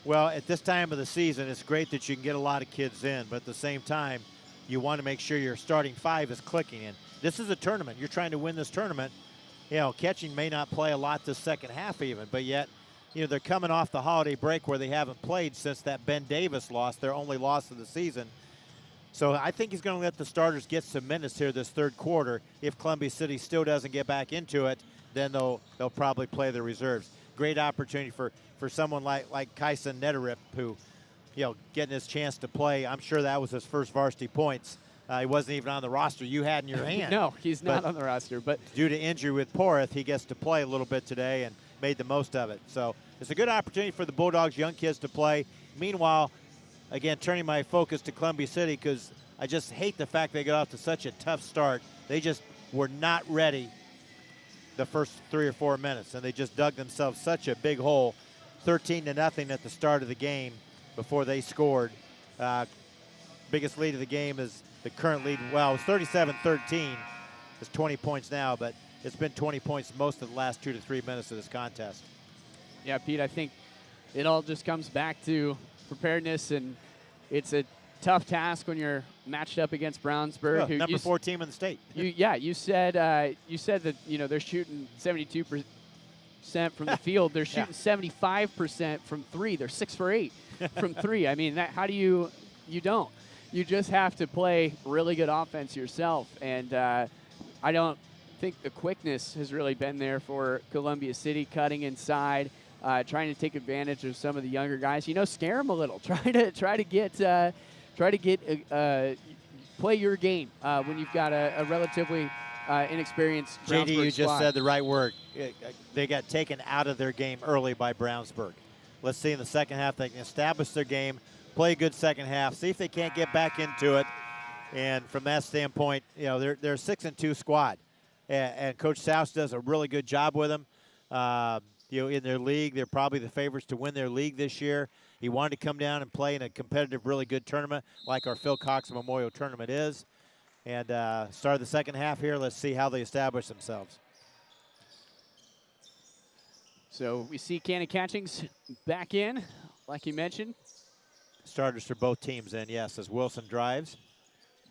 Well, at this time of the season, it's great that you can get a lot of kids in, but at the same time, you want to make sure your starting 5 is clicking in. This is a tournament. You're trying to win this tournament. You know, catching may not play a lot this second half even, but yet, you know, they're coming off the holiday break where they haven't played since that Ben Davis loss, their only loss of the season. So I think he's going to let the starters get some minutes here this third quarter. If Columbia City still doesn't get back into it, then they'll probably play the reserves. Great opportunity for someone like Kyson Nederip, who, you know, getting his chance to play. I'm sure that was his first varsity points. He wasn't even on the roster you had in your hand. No, he's not on the roster. But due to injury with Porth, he gets to play a little bit today and made the most of it. So it's a good opportunity for the Bulldogs young kids to play. Meanwhile, again, turning my focus to Columbia City, because I just hate the fact they got off to such a tough start. They just were not ready the first 3 or 4 minutes, and they just dug themselves such a big hole. 13-0 at the start of the game before they scored. Biggest lead of the game is the current lead. Well, it's 37-13. It's 20 points now, but it's been 20 points most of the last 2 to 3 minutes of this contest. Yeah, Pete, I think it all just comes back to preparedness, and it's a tough task when you're matched up against Brownsburg. Well, number 4 team in the state. You said that, you know, they're shooting 72% from the field. They're shooting 75% from 3. They're 6 for 8 from 3. I mean, how do you don't? You just have to play really good offense yourself. And I don't think the quickness has really been there for Columbia City, cutting inside, trying to take advantage of some of the younger guys. You know, scare them a little. Try to get play your game when you've got a relatively inexperienced Brownsburg JD, you just squad. said the right word. They got taken out of their game early by Brownsburg. Let's see in the second half they can establish their game, play a good second half, see if they can't get back into it. And from that standpoint, you know, they're a 6-2 squad, and Coach Souse does a really good job with them. You know, in their league, they're probably the favorites to win their league this year. He wanted to come down and play in a competitive, really good tournament like our Phil Cox Memorial Tournament is. And start the second half here. Let's see how they establish themselves. So we see Cannon Catchings back in, like you mentioned. Starters for both teams in, yes, as Wilson drives.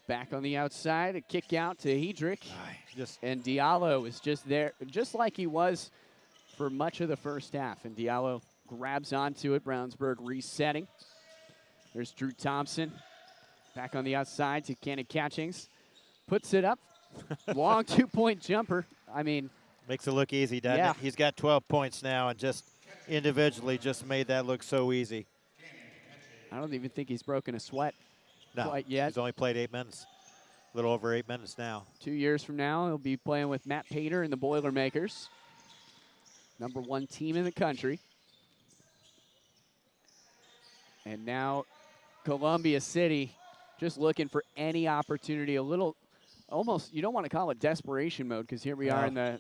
Back on the outside, a kick out to Hedrick. And Diallo is just there, just like he was for much of the first half. And Diallo grabs onto it. Brownsburg resetting. There's Drew Thompson. Back on the outside to Cannon Catchings. Puts it up. Long 2-point jumper. I mean. Makes it look easy, doesn't it? He's got 12 points now and just individually just made that look so easy. I don't even think he's broken a sweat quite No, yet. he's only played 8 minutes. A little over 8 minutes now. 2 years from now, he'll be playing with Matt Pater and the Boilermakers. #1 team in the country. And now Columbia City just looking for any opportunity, a little, almost, you don't want to call it desperation mode because here we are in the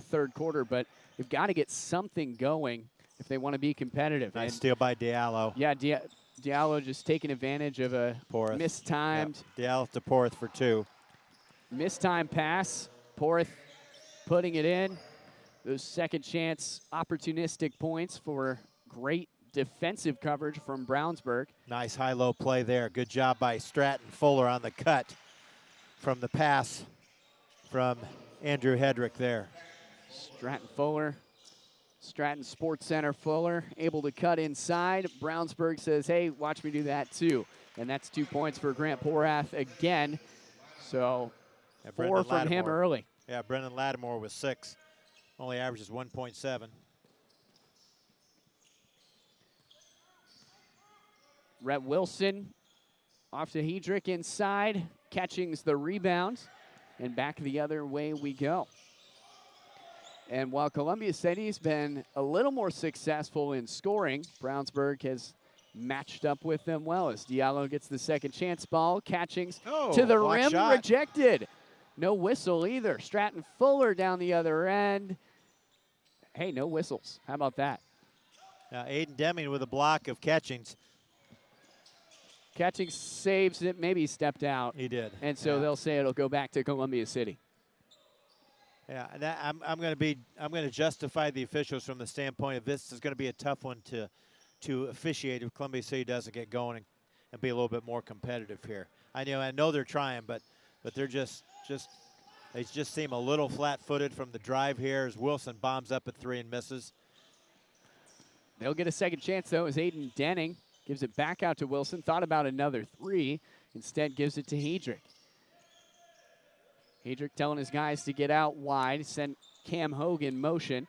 third quarter, but they've got to get something going if they want to be competitive. Nice steal by Diallo. Yeah, Diallo just taking advantage of a mistimed. Yep. Diallo to Porth for 2. Mistimed pass. Porth putting it in. Those second chance opportunistic points for great defensive coverage from Brownsburg. Nice high-low play there. Good job by Stratton Fuller on the cut from the pass from Andrew Hedrick there. Stratton Sports Center Fuller able to cut inside. Brownsburg says, hey, watch me do that too. And that's 2 points for Grant Porath again. So 4 from him early. Yeah, Brendan Lattimore with 6. Only averages 1.7. Rhett Wilson off to Hedrick inside. Catching's the rebound. And back the other way we go. And while Columbia City's been a little more successful in scoring, Brownsburg has matched up with them well as Diallo gets the second chance ball. Catching's to the rim, rejected. No whistle either. Stratton Fuller down the other end. Hey, no whistles. How about that? Now Aiden Deming with a block of Catchings. Catchings saves it. Maybe he stepped out. He did. And so they'll say it'll go back to Columbia City. Yeah, and I'm going to justify the officials from the standpoint of this is going to be a tough one to to officiate if Columbia City doesn't get going and be a little bit more competitive here. I know they're trying, but they're they just seem a little flat-footed from the drive here as Wilson bombs up at 3 and misses. They'll get a second chance, though, as Aiden Denning gives it back out to Wilson. Thought about another 3. Instead gives it to Hedrick. Hedrick telling his guys to get out wide, send Cam Hogue in motion.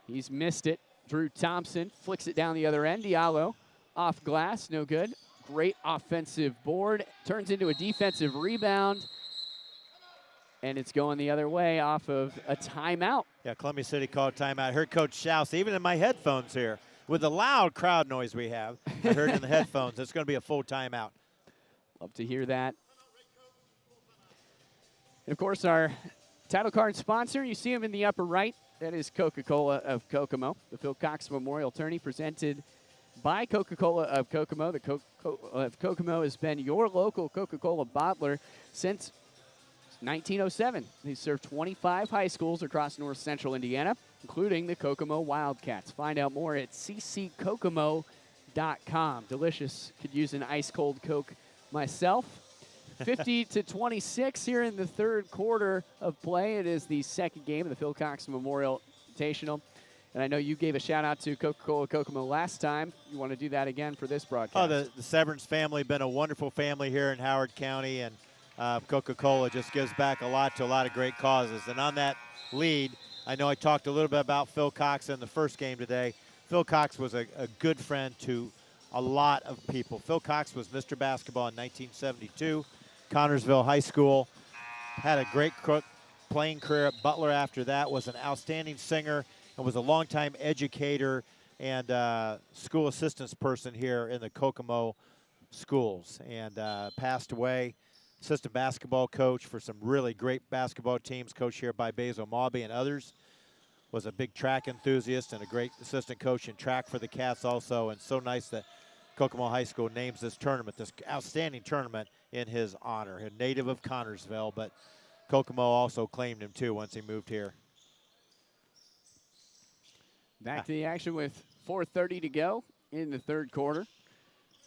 He's missed it. Drew Thompson flicks it down the other end. Diallo off glass, no good. Great offensive board. Turns into a defensive rebound. And it's going the other way off of a timeout. Yeah, Columbia City called timeout. I heard Coach Schaus, even in my headphones here, with the loud crowd noise we have. I heard in the headphones, it's going to be a full timeout. Love to hear that. And, of course, our title card sponsor, you see him in the upper right. That is Coca-Cola of Kokomo. The Phil Cox Memorial Tourney presented by Coca-Cola of Kokomo. The Coca-Cola of Kokomo has been your local Coca-Cola bottler since 1907. They serve 25 high schools across north central Indiana, including the Kokomo Wildcats. Find out more at cckokomo.com. Delicious. Could use an ice cold Coke myself. 50-26 here in the third quarter of play. It is the second game of the Phil Cox Memorial Invitational. And I know you gave a shout-out to Coca-Cola Kokomo last time. You want to do that again for this broadcast? Oh, the Severance family, been a wonderful family here in Howard County, and Coca-Cola just gives back a lot to a lot of great causes. And on that lead, I know I talked a little bit about Phil Cox in the first game today. Phil Cox was a good friend to a lot of people. Phil Cox was Mr. Basketball in 1972. Connorsville High School, had a great playing career at Butler after that, was an outstanding singer, and was a longtime educator and school assistance person here in the Kokomo schools, and passed away. Assistant basketball coach for some really great basketball teams, coached here by Basil Mawby and others. Was a big track enthusiast and a great assistant coach in track for the Cats also, and so nice that Kokomo High School names this tournament, this outstanding tournament, in his honor. A native of Connorsville, but Kokomo also claimed him too once he moved here. Back to the action with 4:30 to go in the third quarter.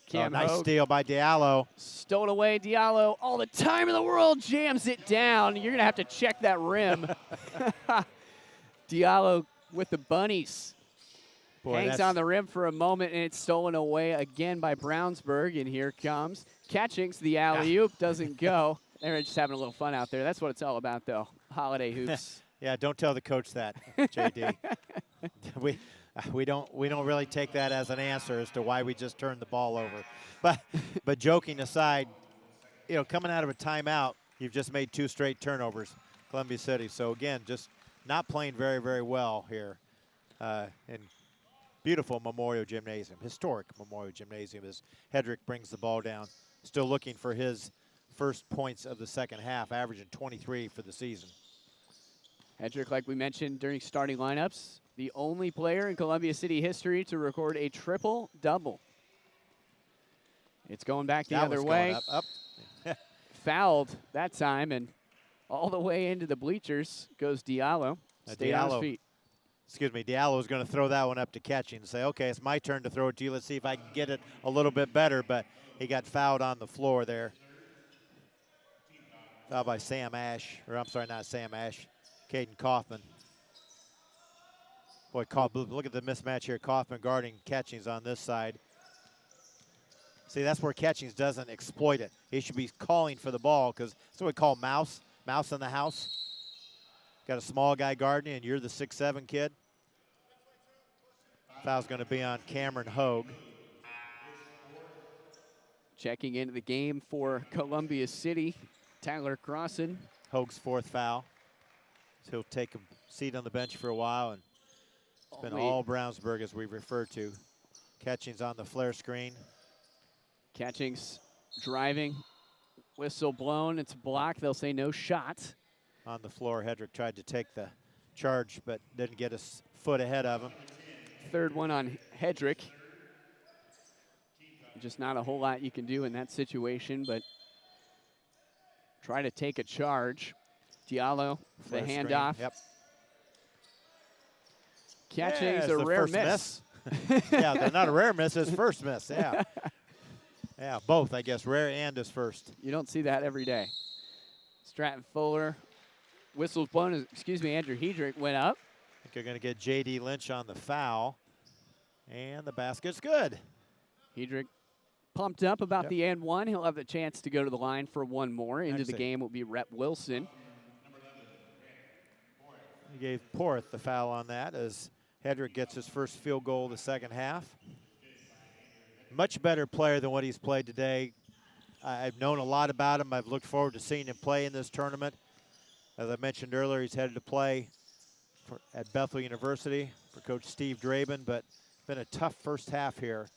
Cam nice steal by Diallo. Stolen away, Diallo. All the time in the world, jams it down. You're going to have to check that rim. Diallo with the bunnies. Boy, hangs on the rim for a moment, and it's stolen away again by Brownsburg. And here comes catchings. The alley-oop doesn't go. They're just having a little fun out there. That's what it's all about, though. Holiday hoops. Yeah, don't tell the coach that, JD. we don't really take that as an answer as to why we just turned the ball over. But joking aside, you know, coming out of a timeout, you've just made 2 straight turnovers, Columbia City. So again, just not playing very, very well here. And beautiful Memorial Gymnasium, historic Memorial Gymnasium as Hedrick brings the ball down. Still looking for his first points of the second half, averaging 23 for the season. Hedrick, like we mentioned during starting lineups, the only player in Columbia City history to record a triple-double. It's going back the other way. Up. Fouled that time, and all the way into the bleachers goes Diallo. Stayed on his feet. Diallo is going to throw that one up to catching and say, okay, it's my turn to throw it to you. Let's see if I can get it a little bit better, but he got fouled on the floor there. Fouled by Sam Ash, or I'm sorry, not Sam Ash, Caden Kaufman. Boy, look at the mismatch here. Kaufman guarding Catchings on this side. See, that's where Catchings doesn't exploit it. He should be calling for the ball because that's what we call mouse in the house. Got a small guy guarding, and you're the 6'7" kid. Foul's going to be on Cameron Hogue. Checking into the game for Columbia City, Tyler Crossan. Hogue's 4th foul. So he'll take a seat on the bench for a while, and it's been all Brownsburg as we refer to. Catchings on the flare screen. Catchings driving, whistle blown. It's blocked. They'll say no shot. On the floor, Hedrick tried to take the charge, but didn't get a foot ahead of him. Third one on Hedrick. Just not a whole lot you can do in that situation, but try to take a charge. Diallo, the handoff. Yep. Catchings a rare miss. Yeah, they're not a rare miss, his first miss, yeah. Yeah, both, I guess, rare and his first. You don't see that every day. Stratton Fuller, whistles blown, Andrew Hedrick went up. I think they're going to get J.D. Lynch on the foul. And the basket's good. Hedrick pumped up about the and one. He'll have the chance to go to the line for one more. Into the game will be Rhett Wilson. He gave Porth the foul on that as Hedrick gets his first field goal of the second half. Much better player than what he's played today. I've known a lot about him. I've looked forward to seeing him play in this tournament. As I mentioned earlier, he's headed to play at Bethel University for Coach Steve Draben, but been a tough first half here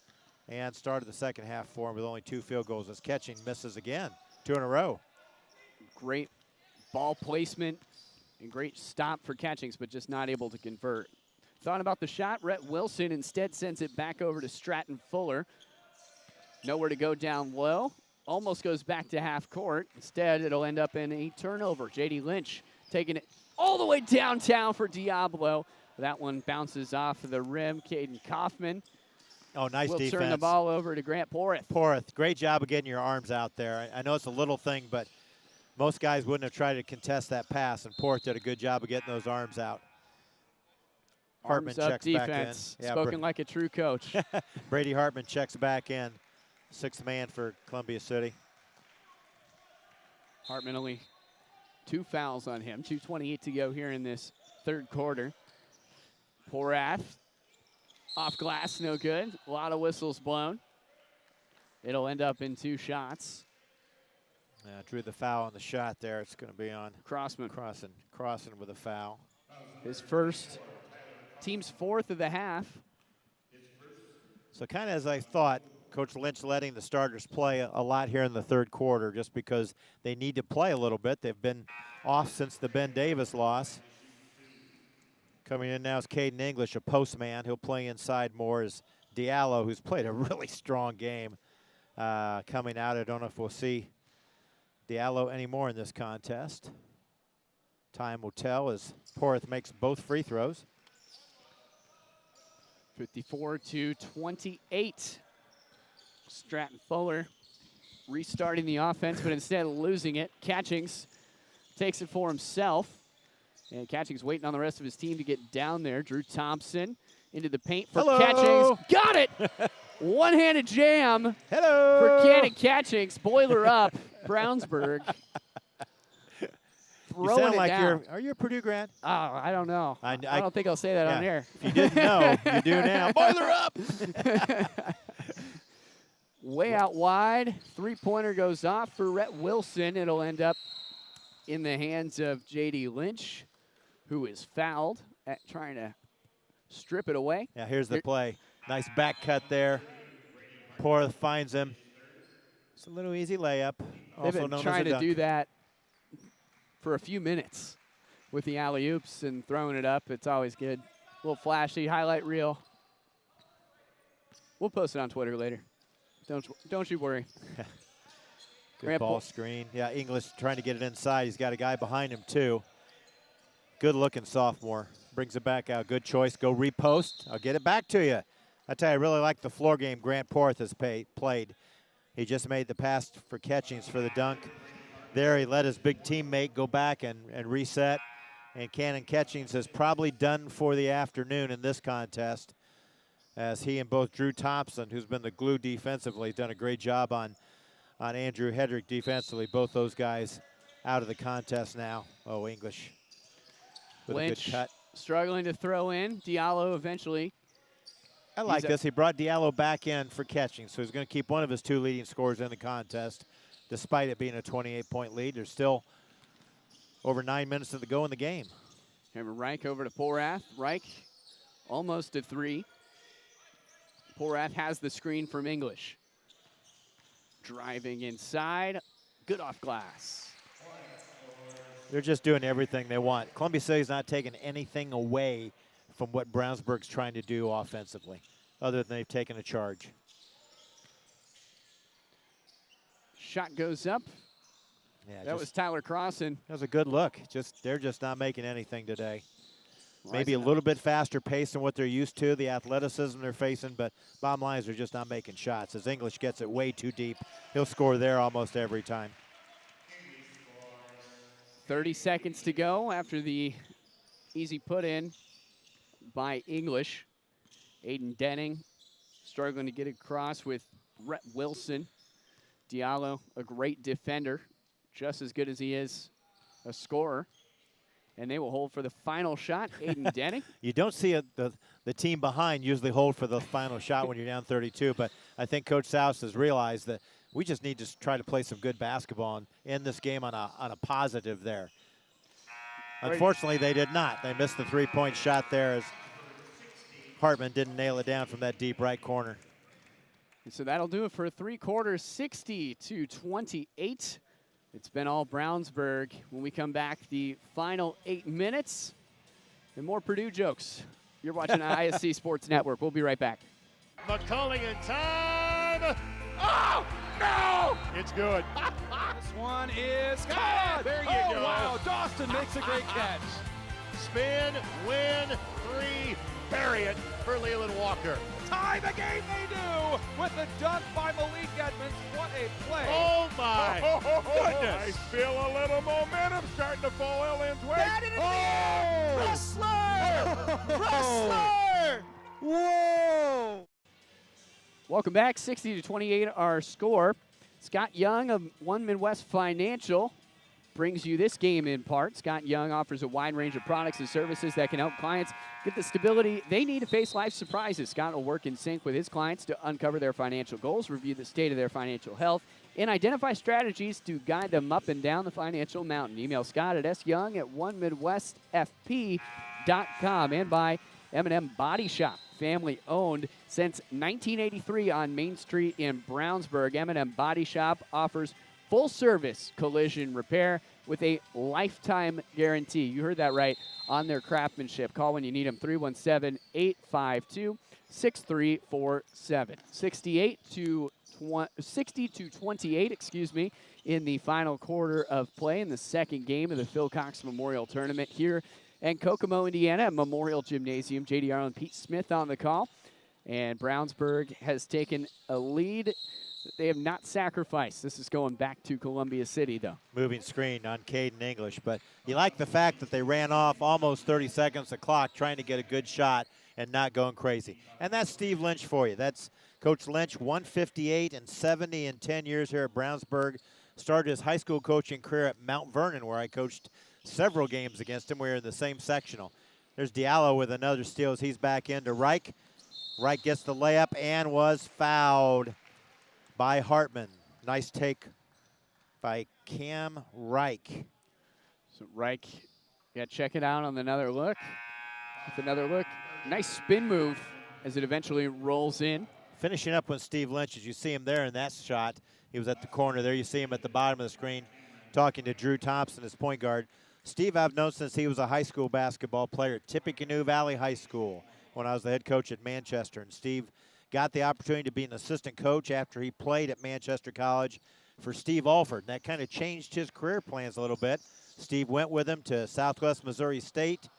and started the second half for him with only 2 field goals as Catching misses again, 2 in a row. Great ball placement and great stop for Catchings, but just not able to convert. Thought about the shot. Rhett Wilson instead sends it back over to Stratton Fuller. Nowhere to go down low. Almost goes back to half court. Instead, it'll end up in a turnover. J.D. Lynch taking it all the way downtown for Diablo. That one bounces off the rim. Caden Kaufman. Oh, nice defense. Will turn the ball over to Grant Porth. Porth, great job of getting your arms out there. I know it's a little thing, but most guys wouldn't have tried to contest that pass, and Porth did a good job of getting those arms out. Hartman checks defense. back in. Yeah, Spoken like a true coach. Brady Hartman checks back in. 6th man for Columbia City. Hartman only 2 fouls on him. 2:28 to go here in this third quarter. Porath off glass, no good. A lot of whistles blown. It'll end up in 2 shots. Drew the foul on the shot there. It's going to be on Crossman. Crossing with a foul. His first, team's 4th of the half. So kind of as I thought, Coach Lynch letting the starters play a lot here in the third quarter just because they need to play a little bit. They've been off since the Ben Davis loss. Coming in now is Caden English, a postman. He'll play inside more as Diallo, who's played a really strong game coming out. I don't know if we'll see Diallo anymore in this contest. Time will tell as Porth makes both free throws. 54-28. Stratton Fuller restarting the offense, but instead losing it. Catchings takes it for himself. And Catchings waiting on the rest of his team to get down there. Drew Thompson into the paint for Catchings. Got it! One-handed jam for Cannon Catchings. Boiler up, Brownsburg. You sound like are you a Purdue grad? Oh, I don't know. I don't think I'll say that on air. If you didn't know, you do now. Boiler up! Way out wide. 3-pointer goes off for Rhett Wilson. It'll end up in the hands of J.D. Lynch, who is fouled at trying to strip it away. Yeah, here's the play. Nice back cut there. Porth finds him. It's a little easy layup. They've been trying to do that for a few minutes with the alley-oops and throwing it up. It's always good. A little flashy, highlight reel. We'll post it on Twitter later. Don't you worry. Good ball screen. Yeah, English trying to get it inside. He's got a guy behind him, too. Good-looking sophomore. Brings it back out. Good choice. Go repost. I'll get it back to you. I tell you, I really like the floor game Grant Porth has played. He just made the pass for Catchings for the dunk. There he let his big teammate go back and reset. And Cannon Catchings has probably done for the afternoon in this contest, as he and both Drew Thompson, who's been the glue defensively, done a great job on Andrew Hedrick defensively. Both those guys out of the contest now. Oh, English with Lynch a good cut. Struggling to throw in. Diallo eventually. I like this. He brought Diallo back in for Catching, so he's going to keep one of his 2 leading scorers in the contest, despite it being a 28-point lead. There's still over 9 minutes to go in the game. Remember Reich over to Porath. Reich almost to 3. Porath has the screen from English. Driving inside. Good off glass. They're just doing everything they want. Columbia City's not taking anything away from what Brownsburg's trying to do offensively, other than they've taken a charge. Shot goes up. Yeah, that was Tyler Crossan. That was a good look. They're just not making anything today. Maybe a little bit faster pace than what they're used to, the athleticism they're facing, but bottom line is they're just not making shots. As English gets it way too deep, he'll score there almost every time. 30 seconds to go after the easy put in by English. Aiden Denning struggling to get across with Rhett Wilson. Diallo, a great defender, just as good as he is a scorer. And they will hold for the final shot. Aiden Denning. You don't see the team behind usually hold for the final shot when you're down 32, but I think Coach Souse has realized that we just need to try to play some good basketball and end this game on a positive there. Unfortunately, they did not. They missed the three-point shot there as Hartman didn't nail it down from that deep right corner. And so that'll do it for three quarters, 60-28. It's been all Brownsburg. When we come back, the final 8 minutes and more Purdue jokes. You're watching ISC Sports Network. We'll be right back. McCulling in time. Oh, no! It's good. This one is caught. There you go. go. Wow, Dawson makes a great catch. Spin, win, three, bury it for Leland Walker. Tie the game they do with the dunk by Malik Edmonds. What a play. Oh, my goodness. I feel a little momentum starting to fall Ellen's way. Wrestler! Whoa! Welcome back. 60-28 our score. Scott Young of One Midwest Financial brings you this game in part. Scott Young offers a wide range of products and services that can help clients get the stability they need to face life's surprises. Scott will work in sync with his clients to uncover their financial goals, review the state of their financial health, and identify strategies to guide them up and down the financial mountain. Email Scott at syoung@onemidwestfp.com and by M&M Body Shop, family owned since 1983 on Main Street in Brownsburg. M&M Body Shop offers full-service collision repair with a lifetime guarantee. You heard that right, on their craftsmanship. Call when you need them, 317-852-6347. 60-28, excuse me, in the final quarter of play in the second game of the Phil Cox Memorial Tournament here in Kokomo, Indiana, at Memorial Gymnasium. J.D. Arlen and Pete Smith on the call. And Brownsburg has taken a lead they have not sacrificed. This is going back to Columbia City, though. Moving screen on Caden English, but you like the fact that they ran off almost 30 seconds the clock trying to get a good shot and not going crazy. And that's Steve Lynch for you. That's Coach Lynch, 158 and 70 in 10 years here at Brownsburg. Started his high school coaching career at Mount Vernon, where I coached several games against him. We were in the same sectional. There's Diallo with another steal as he's back into Reich. Reich gets the layup and was fouled by Hartman. Nice take by Cam Reich. So Reich, check it out on another look. With another look, nice spin move as it eventually rolls in. Finishing up with Steve Lynch, as you see him there in that shot. He was at the corner there. You see him at the bottom of the screen talking to Drew Thompson, his point guard. Steve I've known since he was a high school basketball player at Tippecanoe Valley High School when I was the head coach at Manchester. And Steve got the opportunity to be an assistant coach after he played at Manchester College for Steve Alford. And that kind of changed his career plans a little bit. Steve went with him to Southwest Missouri State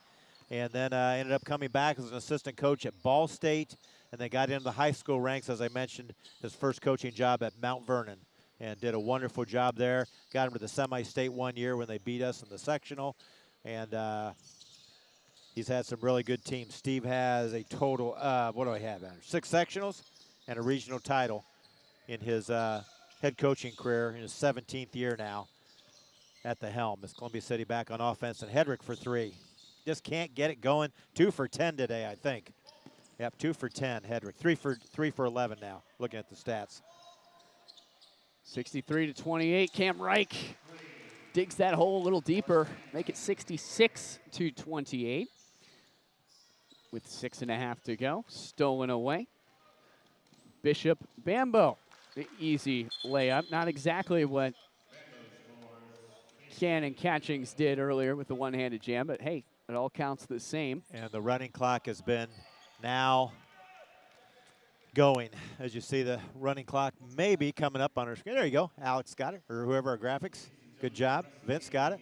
and then ended up coming back as an assistant coach at Ball State and then got into the high school ranks, as I mentioned, his first coaching job at Mount Vernon and did a wonderful job there. Got him to the semi-state one year when they beat us in the sectional. And he's had some really good teams. Steve has a total of, what do I have, 6 sectionals and a regional title in his head coaching career in his 17th year now at the helm. As Columbia City back on offense, and Hedrick for 3. Just can't get it going. 2 for 10 today, I think. Yep, 2 for 10, Hedrick. 3 for 11 now, looking at the stats. 63-28, Cam Reich digs that hole a little deeper, make it 66-28. With 6.5 to go, stolen away. Bishop Bambo, the easy layup. Not exactly what Cannon Catchings did earlier with the one-handed jam, but hey, it all counts the same. And the running clock has been now going. As you see, the running clock may be coming up on our screen. There you go. Alex got it, or whoever our graphics. Good job. Vince got it.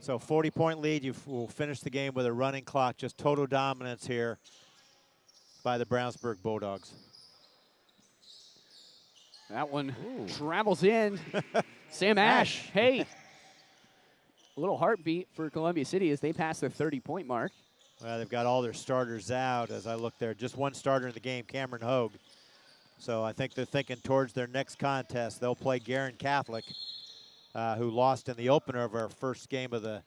So 40-point lead. You will finish the game with a running clock. Just total dominance here by the Brownsburg Bulldogs. That one travels in. Sam Ash, hey. A little heartbeat for Columbia City as they pass the 30-point mark. Well, they've got all their starters out as I look there. Just one starter in the game, Cameron Hogue. So I think they're thinking towards their next contest. They'll play Guerin Catholic, who lost in the opener of our first game of the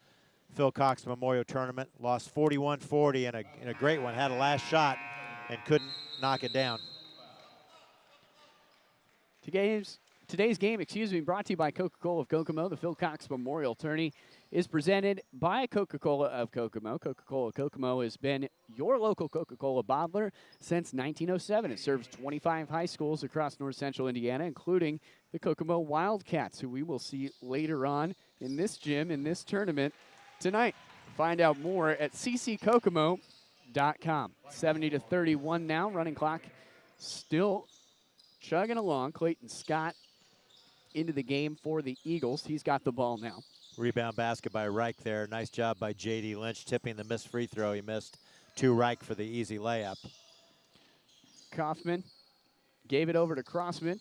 Phil Cox Memorial Tournament. Lost 41-40 in a great one. Had a last shot and couldn't knock it down. Today's game, brought to you by Coca-Cola of Kokomo. The Phil Cox Memorial Tourney is presented by Coca-Cola of Kokomo. Coca-Cola of Kokomo has been your local Coca-Cola bottler since 1907. It serves 25 high schools across north central Indiana, including the Kokomo Wildcats, who we will see later on in this gym, in this tournament tonight. Find out more at cckokomo.com. 70-31 now, running clock still chugging along. Clayton Scott into the game for the Eagles. He's got the ball now. Rebound basket by Reich there. Nice job by J.D. Lynch tipping the missed free throw. He missed to Reich for the easy layup. Kaufman gave it over to Crossman.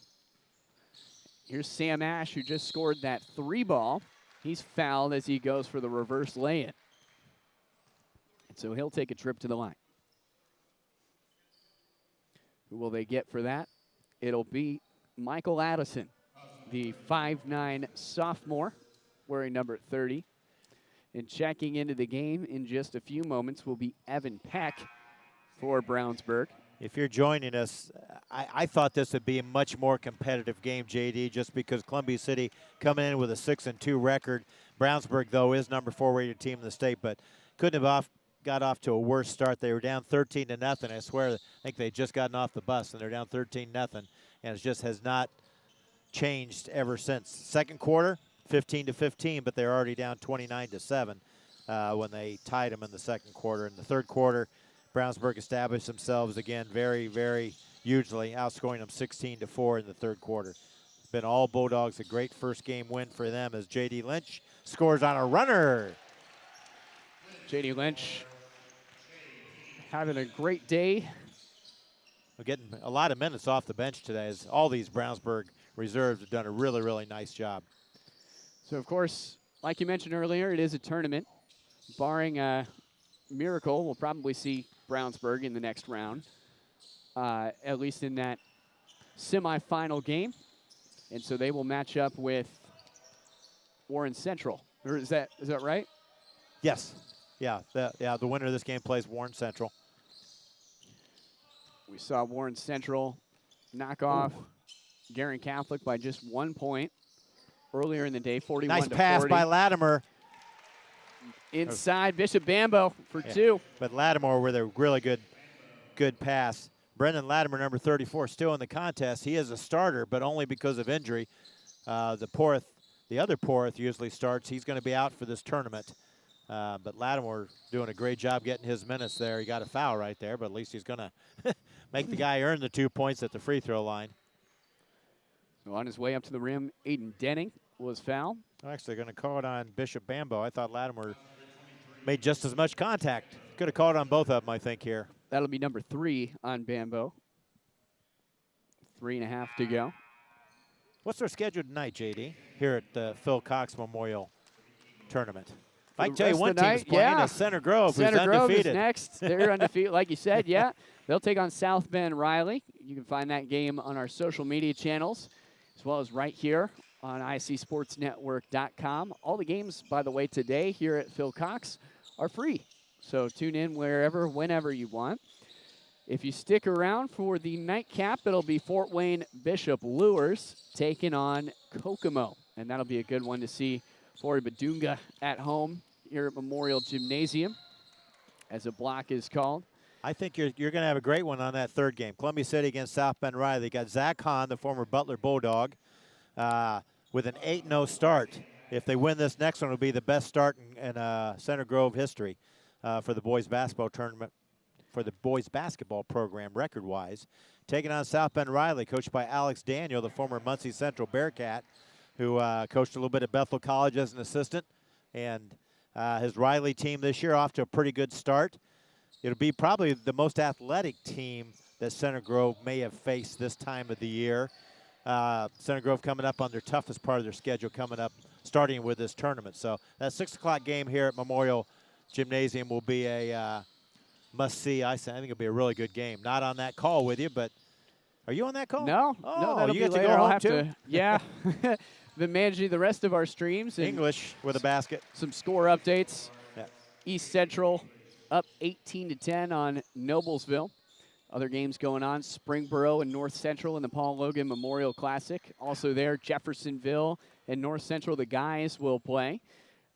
Here's Sam Ash, who just scored that 3-ball. He's fouled as he goes for the reverse lay-in. And so he'll take a trip to the line. Who will they get for that? It'll be Michael Addison, the 5'9" sophomore, wearing number 30. And checking into the game in just a few moments will be Evan Peck for Brownsburg. If you're joining us, I thought this would be a much more competitive game, JD, just because Columbia City coming in with a 6-2 record. Brownsburg, though, is number 4 rated team in the state, but couldn't have got off to a worse start. They were down 13-0. I swear, I think they just gotten off the bus, and they're down 13-0, and it just has not changed ever since. Second quarter, 15-15, but they're already down 29-7 when they tied them in the second quarter. In the third quarter, Brownsburg established themselves again very, very hugely, outscoring them 16-4 in the third quarter. It's been all Bulldogs, a great first game win for them as J.D. Lynch scores on a runner. J.D. Lynch having a great day. We're getting a lot of minutes off the bench today as all these Brownsburg reserves have done a really, really nice job. So, of course, like you mentioned earlier, it is a tournament. Barring a miracle, we'll probably see Brownsburg in the next round, at least in that semifinal game. And so they will match up with Warren Central. Or is that right? Yes. Yeah, the winner of this game plays Warren Central. We saw Warren Central knock off Guerin Catholic by just 1 point earlier in the day, 41-40. Nice pass by Latimer. Inside Bishop Bambo for 2. But Lattimore with a really good pass. Brendan Latimer, number 34, still in the contest. He is a starter, but only because of injury. The other Porth usually starts. He's going to be out for this tournament. But Lattimore doing a great job getting his minutes there. He got a foul right there, but at least he's going to make the guy earn the 2 points at the free throw line. So on his way up to the rim, Aiden Denning was fouled. I'm actually going to call it on Bishop Bambo. I thought Lattimore made just as much contact. Could have called on both of them, I think, here. That'll be number 3 on Bambo. 3.5 to go. What's their schedule tonight, JD, here at the Phil Cox Memorial Tournament? I can tell you one team is playing at Center Grove, who's undefeated. Grove is next. They're undefeated, like you said, yeah. They'll take on South Bend Riley. You can find that game on our social media channels, as well as right here on IHSAASportsNetwork.com. All the games, by the way, today here at Phil Cox are free. So tune in wherever, whenever you want. If you stick around for the nightcap, it'll be Fort Wayne Bishop Lures taking on Kokomo. And that'll be a good one to see for Badunga at home here at Memorial Gymnasium, as a block is called. I think you're going to have a great one on that third game. Columbia City against South Bend Riley. Got Zach Hahn, the former Butler Bulldog, with an 8-0 start. If they win this next one, it'll be the best start in Center Grove history for the boys basketball tournament, for the boys basketball program record-wise. Taking on South Bend Riley, coached by Alex Daniel, the former Muncie Central Bearcat, who coached a little bit at Bethel College as an assistant, and His Riley team this year off to a pretty good start. It'll be probably the most athletic team that Center Grove may have faced this time of the year. Center Grove coming up on their toughest part of their schedule coming up, starting with this tournament. So that 6 o'clock game here at Memorial Gymnasium will be a must-see. I think it'll be a really good game. Not on that call with you, but are you on that call? No, oh, no, that'll you be get later. to go home I'll have too? to, yeah. Been managing the rest of our streams. And English with a basket. Some score updates. Yeah. East Central up 18-10 on Noblesville. Other games going on, Springboro and North Central in the Paul Logan Memorial Classic. Also there, Jeffersonville and North Central, the guys will play.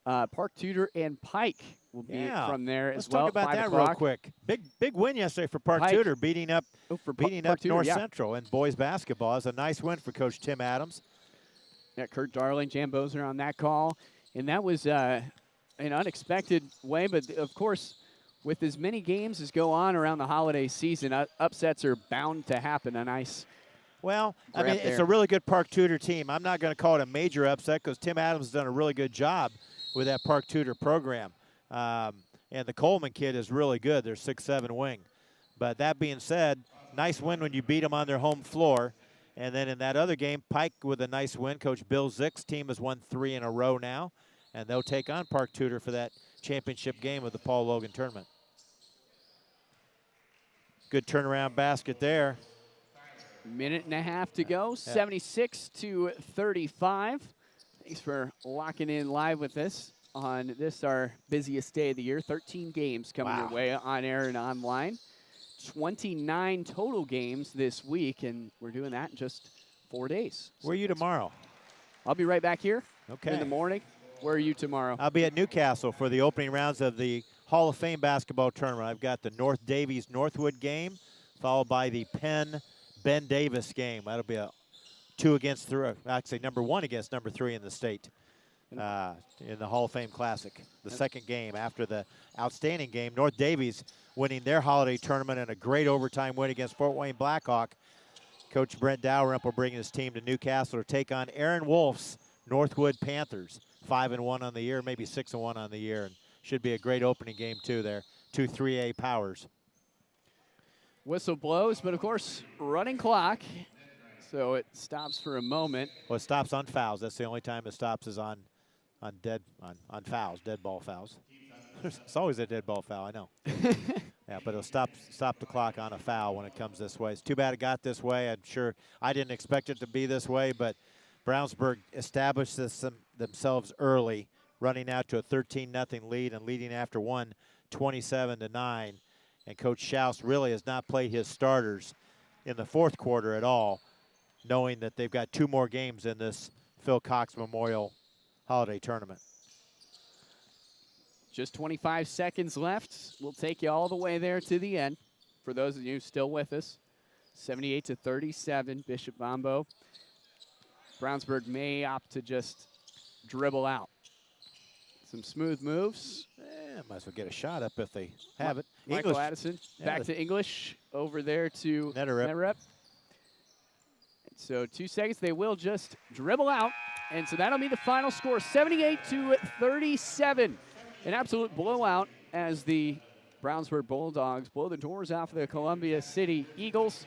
Park Tudor and Pike will be from there as well. Let's talk about that real quick. Big win yesterday for Park Tudor, beating up North Central in boys basketball. It's a nice win for Coach Tim Adams. Yeah, Kurt Darling, Jan Bozer on that call. And that was an unexpected way, but of course, with as many games as go on around the holiday season, upsets are bound to happen. A nice I mean, it's a really good Park Tudor team. I'm not going to call it a major upset because Tim Adams has done a really good job with that Park Tudor program. And the Coleman kid is really good. They're 6'7" wing. But that being said, nice win when you beat them on their home floor. And then in that other game, Pike with a nice win. Coach Bill Zick's team has won 3 in a row now. And they'll take on Park Tudor for that championship game of the Paul Logan tournament. Good turnaround basket there. Minute and a half to go, 76-35. Thanks for locking in live with us on this, our busiest day of the year. 13 games coming your way on air and online. 29 total games this week, and we're doing that in just 4 days. Where are you tomorrow? I'll be right back here in the morning. Where are you tomorrow? I'll be at Newcastle for the opening rounds of the Hall of Fame basketball tournament. I've got the North Davies Northwood game, followed by the Penn Ben Davis game. That'll be a 2 against 3, actually number 1 against number 3 in the state in the Hall of Fame Classic. The second game after the outstanding game. North Davies winning their holiday tournament and a great overtime win against Fort Wayne Blackhawk. Coach Brent Dalrymple will bring his team to Newcastle to take on Aaron Wolf's Northwood Panthers. 5-1 on the year, maybe 6-1 on the year. And should be a great opening game too there. 2 3A powers. Whistle blows, but of course, running clock. So it stops for a moment. Well, it stops on fouls. That's the only time it stops is on fouls, dead ball fouls. It's always a dead ball foul, I know. Yeah, but it'll stop the clock on a foul when it comes this way. It's too bad it got this way. I'm sure I didn't expect it to be this way, but Brownsburg established themselves early, running out to a 13-0 lead and leading after one, 27-9. And Coach Schaus really has not played his starters in the fourth quarter at all, knowing that they've got 2 more games in this Phil Cox Memorial Holiday Tournament. Just 25 seconds left. We'll take you all the way there to the end. For those of you still with us, 78-37, Bishop Bombo. Brownsburg may opt to just dribble out. Some smooth moves. Might as well get a shot up if they have it. Michael Addison back to English, over there to Netterep. So 2 seconds, they will just dribble out. And so that'll be the final score, 78-37. An absolute blowout as the Brownsburg Bulldogs blow the doors off the Columbia City Eagles.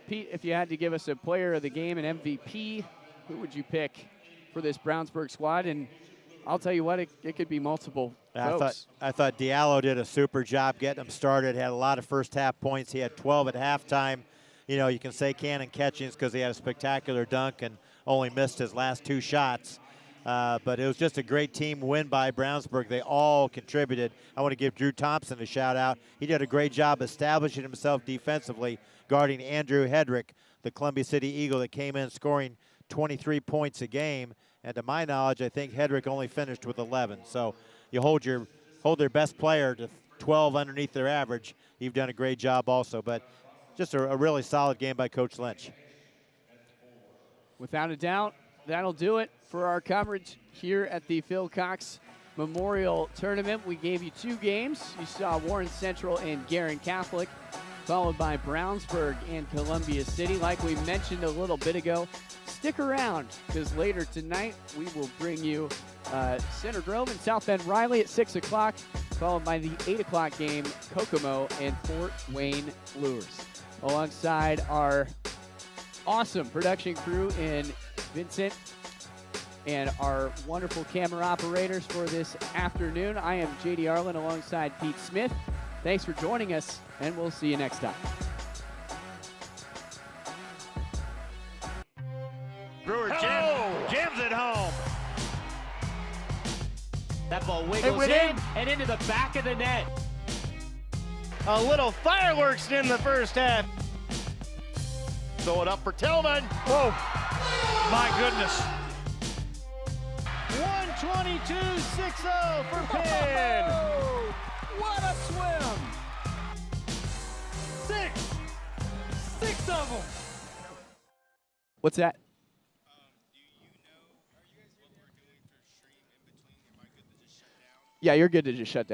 Pete, if you had to give us a player of the game, an MVP, who would you pick for this Brownsburg squad? And I'll tell you what, it could be multiple folks. I thought Diallo did a super job getting him started, had a lot of first half points. He had 12 at halftime. You know, you can say Cannon Catchings because he had a spectacular dunk and only missed his last 2 shots. But it was just a great team win by Brownsburg. They all contributed. I want to give Drew Thompson a shout out. He did a great job establishing himself defensively, guarding Andrew Hedrick, the Columbia City Eagle that came in scoring 23 points a game. And to my knowledge, I think Hedrick only finished with 11. So you hold their best player to 12 underneath their average. You've done a great job also. But just a really solid game by Coach Lynch. Without a doubt, that'll do it for our coverage here at the Phil Cox Memorial Tournament. We gave you 2 games. You saw Warren Central and Guerin Catholic. followed by Brownsburg and Columbia City. Like we mentioned a little bit ago, stick around because later tonight we will bring you Center Grove and South Bend Riley at 6 o'clock, followed by the 8 o'clock game, Kokomo and Fort Wayne Lures. Alongside our awesome production crew in Vincent and our wonderful camera operators for this afternoon, I am JD Arlen alongside Pete Smith. Thanks for joining us, and we'll see you next time. Brewer jams it home. That ball wiggles in and into the back of the net. A little fireworks in the first half. Throw it up for Tillman. Oh, my goodness. 122.60 for Penn. What a swim! Six of them. What's that? Yeah, you're good to just shut down.